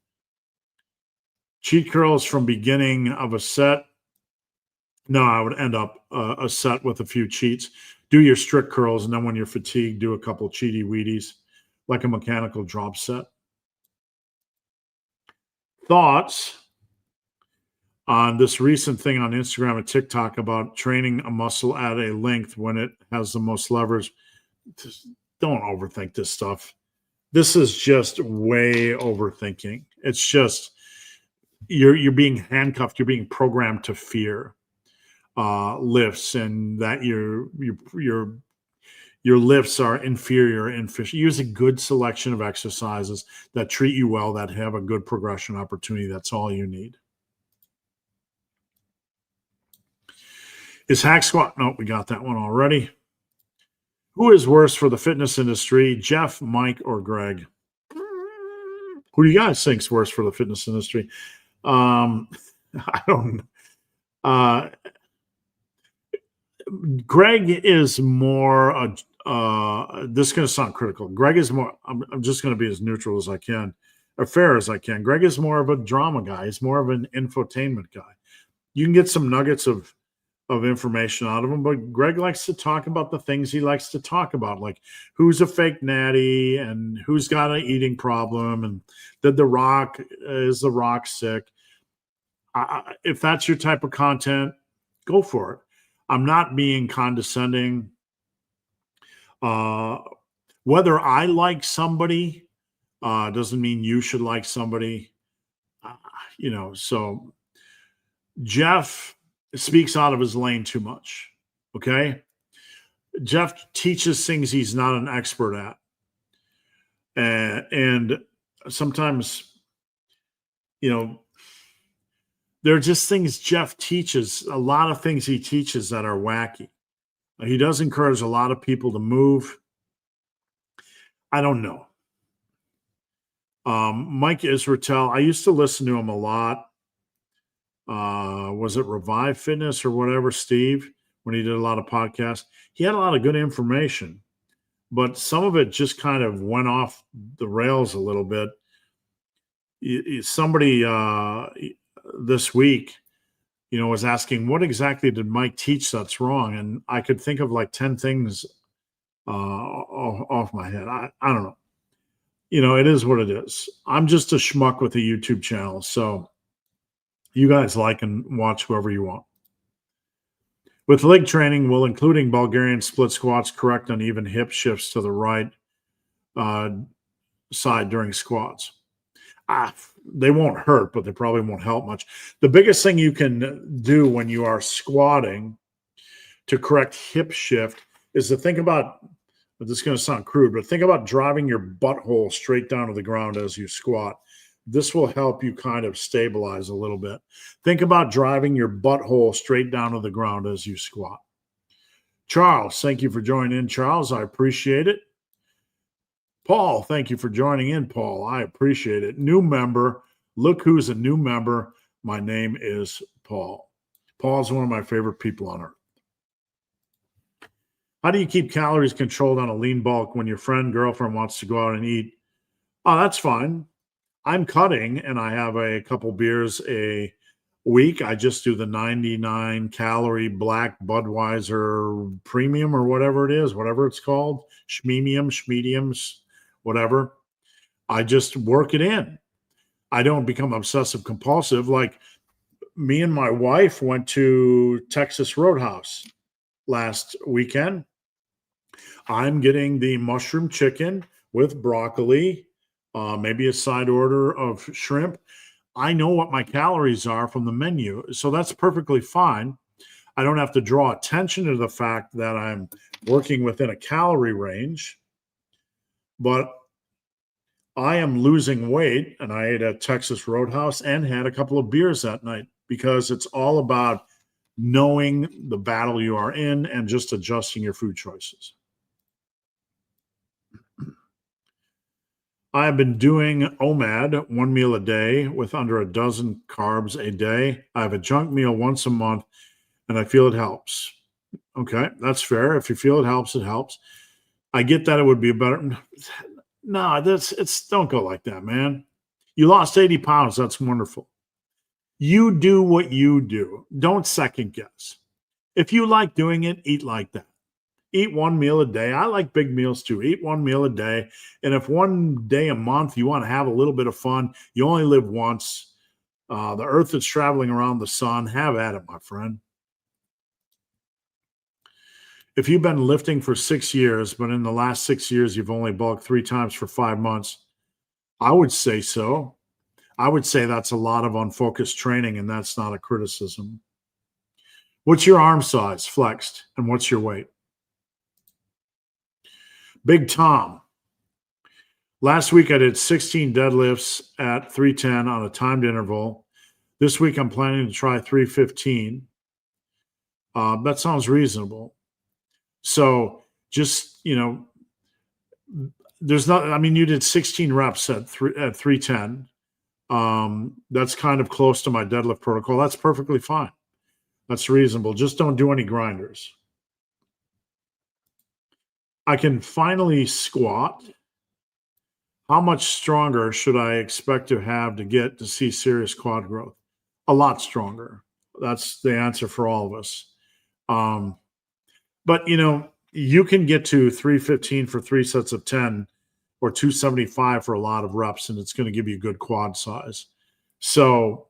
Cheat curls from beginning of a set. No, I would end up a set with a few cheats. Do your strict curls, and then when you're fatigued, do a couple cheaty weedies, like a mechanical drop set. Thoughts on this recent thing on Instagram and TikTok about training a muscle at a length when it has the most leverage? Just don't overthink this stuff. This is just way overthinking. It's just you're being handcuffed. You're being programmed to fear lifts, and that your lifts are inferior and efficient. Use a good selection of exercises that treat you well, that have a good progression opportunity. That's all you need. Is hack squat? No, we got that one already. Who is worse for the fitness industry, Jeff, Mike, or Greg? Who do you guys think is worse for the fitness industry? I don't. Greg is more. This is going to sound critical. Greg is more. I'm just going to be as neutral as I can, or fair as I can. Greg is more of a drama guy. He's more of an infotainment guy. You can get some nuggets of information out of him, but Greg likes to talk about the things he likes to talk about, like who's a fake natty and who's got an eating problem, and is the Rock sick? If that's your type of content, go for it. I'm not being condescending. Whether I like somebody doesn't mean you should like somebody. So Jeff speaks out of his lane too much. Okay. Jeff teaches things he's not an expert at. And sometimes, there are just things Jeff teaches, a lot of things he teaches that are wacky. He does encourage a lot of people to move. I don't know. Mike Israetel, I used to listen to him a lot. Was it Revive Fitness or whatever, Steve, when he did a lot of podcasts? He had a lot of good information, but some of it just kind of went off the rails a little bit. Somebody this week, was asking, what exactly did Mike teach that's wrong? And I could think of like 10 things off my head. I don't know. It is what it is. I'm just a schmuck with a YouTube channel. So You guys like and watch whoever you want. With leg training, will including Bulgarian split squats, correct uneven hip shifts to the right uh, side during squats. They won't hurt, but they probably won't help much. The biggest thing you can do when you are squatting to correct hip shift is to think about, this is going to sound crude, but think about driving your butthole straight down to the ground as you squat. This will help you kind of stabilize a little bit. Think about driving your butthole straight down to the ground as you squat. Charles, thank you for joining in, Charles. I appreciate it. Paul, thank you for joining in, Paul. I appreciate it. New member. Look who's a new member. My name is Paul. Paul's one of my favorite people on earth. How do you keep calories controlled on a lean bulk when your friend, girlfriend wants to go out and eat? Oh, that's fine. I'm cutting and I have a couple beers a week. I just do the 99 calorie black Budweiser premium or whatever it is, whatever it's called, schmediums, whatever. I just work it in. I don't become obsessive compulsive. Like me and my wife went to Texas Roadhouse last weekend. I'm getting the mushroom chicken with broccoli, maybe a side order of shrimp. I know what my calories are from the menu, so that's perfectly fine. I don't have to draw attention to the fact that I'm working within a calorie range, but I am losing weight, and I ate at Texas Roadhouse and had a couple of beers that night because it's all about knowing the battle you are in and just adjusting your food choices. I have been doing OMAD, 1 meal a day with under a dozen carbs a day. I have a junk meal once a month, and I feel it helps. Okay, that's fair. If you feel it helps, it helps. I get that it would be better. No, don't go like that, man. You lost 80 pounds. That's wonderful. You do what you do. Don't second guess. If you like doing it, eat like that. Eat 1 meal a day. I like big meals too. Eat 1 meal a day. And if one day a month you want to have a little bit of fun, you only live once. The earth is traveling around the sun. Have at it, my friend. If you've been lifting for 6 years, but in the last 6 years you've only bulked 3 times for 5 months, I would say so. I would say that's a lot of unfocused training, and that's not a criticism. What's your arm size flexed, and what's your weight? Big Tom. Last week I did 16 deadlifts at 310 on a timed interval. This week I'm planning to try 315. That sounds reasonable. So just, there's not, I mean, you did 16 reps at 310. That's kind of close to my deadlift protocol. That's perfectly fine. That's reasonable. Just don't do any grinders. I can finally squat. How much stronger should I expect to have to get to see serious quad growth? A lot stronger. That's the answer for all of us. But, you can get to 315 for 3 sets of 10 or 275 for a lot of reps, and it's going to give you good quad size. So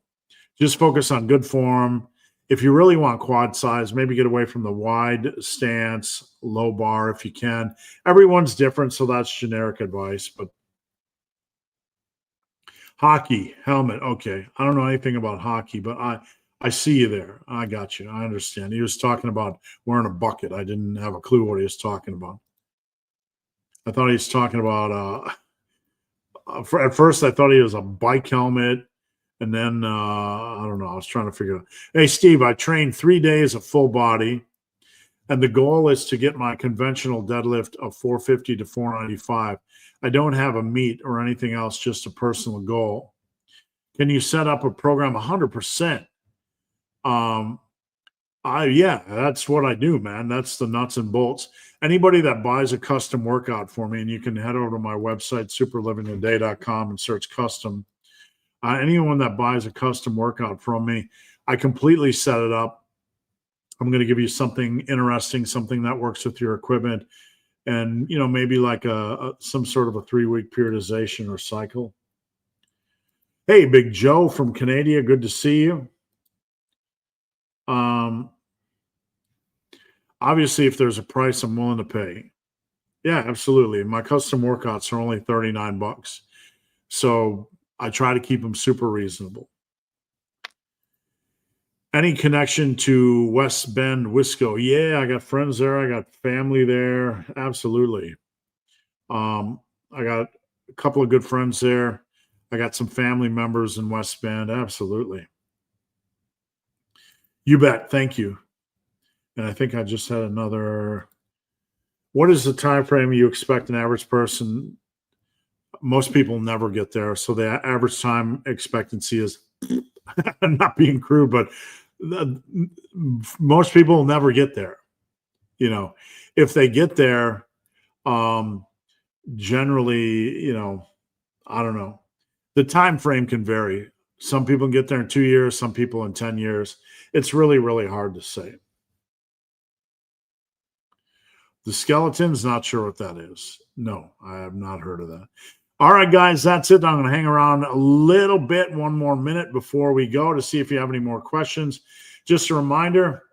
just focus on good form. If you really want quad size, maybe get away from the wide stance, low bar if you can. Everyone's different, so that's generic advice. But hockey, helmet, okay. I don't know anything about hockey, but I see you there. I got you. I understand. He was talking about wearing a bucket. I didn't have a clue what he was talking about. I thought he was talking about at first I thought he was a bike helmet. And then, I don't know, I was trying to figure it out. Hey, Steve, I trained 3 days of full body, and the goal is to get my conventional deadlift of 450 to 495. I don't have a meet or anything else, just a personal goal. Can you set up a program? 100%. Yeah, that's what I do, man. That's the nuts and bolts. Anybody that buys a custom workout for me, and you can head over to my website, superlivingtoday.com, and search custom. Anyone that buys a custom workout from me, I completely set it up. I'm going to give you something interesting, something that works with your equipment, and maybe like some sort of a 3-week periodization or cycle. Hey, Big Joe from Canada, good to see you. Obviously, if there's a price I'm willing to pay. Yeah, absolutely. My custom workouts are only $39. So I try to keep them super reasonable. Any connection to West Bend, Wisco? Yeah, I got friends there. I got family there. Absolutely. I got a couple of good friends there. I got some family members in West Bend. Absolutely. You bet. Thank you. And I think I just had another. What is the time frame you expect an average person? Most people never get there. So the average time expectancy is not being crude, but most people will never get there. You know, if they get there, generally, I don't know. The time frame can vary. Some people get there in 2 years, some people in 10 years. It's really, really hard to say. The skeletons, not sure what that is. No, I have not heard of that. All right, guys, that's it. I'm going to hang around a little bit, one more minute before we go to see if you have any more questions. Just a reminder,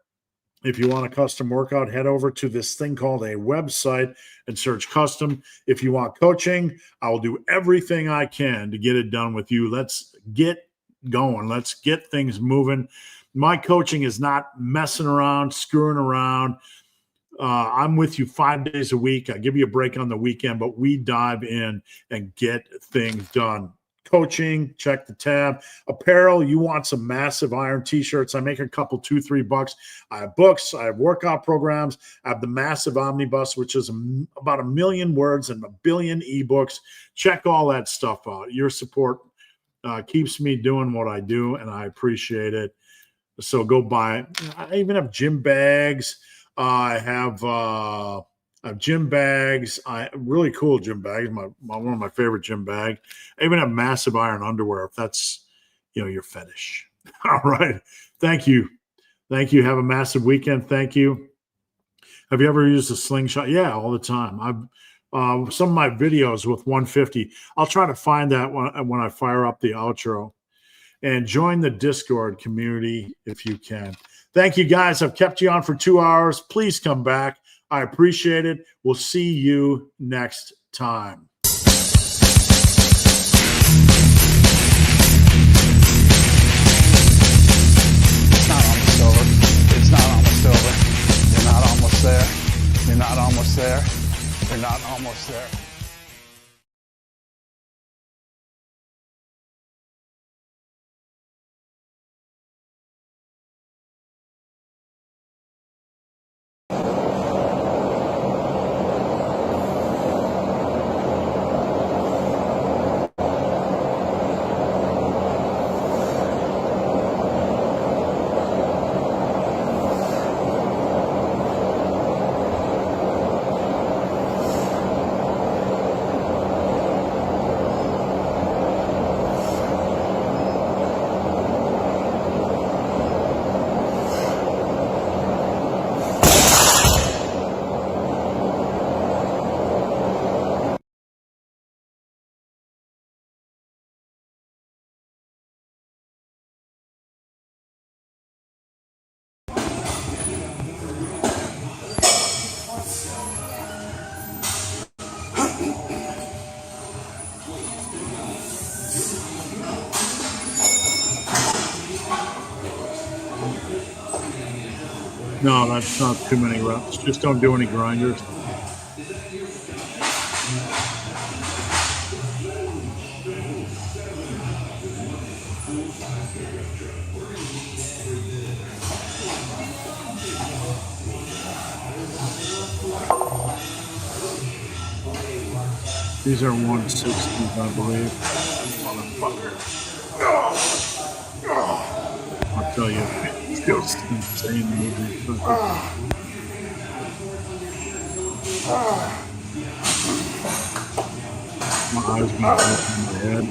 if you want a custom workout, head over to this thing called a website and search custom. If you want coaching, I will do everything I can to get it done with you. Let's get going. Let's get things moving. My coaching is not messing around, screwing around. I'm with you 5 days a week. I give you a break on the weekend, but we dive in and get things done. Coaching, check the tab. Apparel, you want some massive iron t-shirts. I make a couple, $2-3. I have books. I have workout programs. I have the massive omnibus, which is about 1 million words and 1 billion ebooks. Check all that stuff out. Your support keeps me doing what I do, and I appreciate it. So go buy it. I even have gym bags. I have gym bags. Really cool gym bags. One of my favorite gym bags. I even have massive iron underwear if that's your fetish. All right. Thank you. Have a massive weekend. Thank you. Have you ever used a slingshot? Yeah, all the time. I've some of my videos with 150. I'll try to find that when I fire up the outro. And join the Discord community if you can. Thank you, guys. I've kept you on for 2 hours. Please come back. I appreciate it. We'll see you next time. It's not almost over. It's not almost over. You're not almost there. You're not almost there. You're not almost there. No, that's not too many reps. Just don't do any grinders. These are 160s, I believe. Motherfucker. I'll tell you, it feels insane moving. My eyes been open in my head.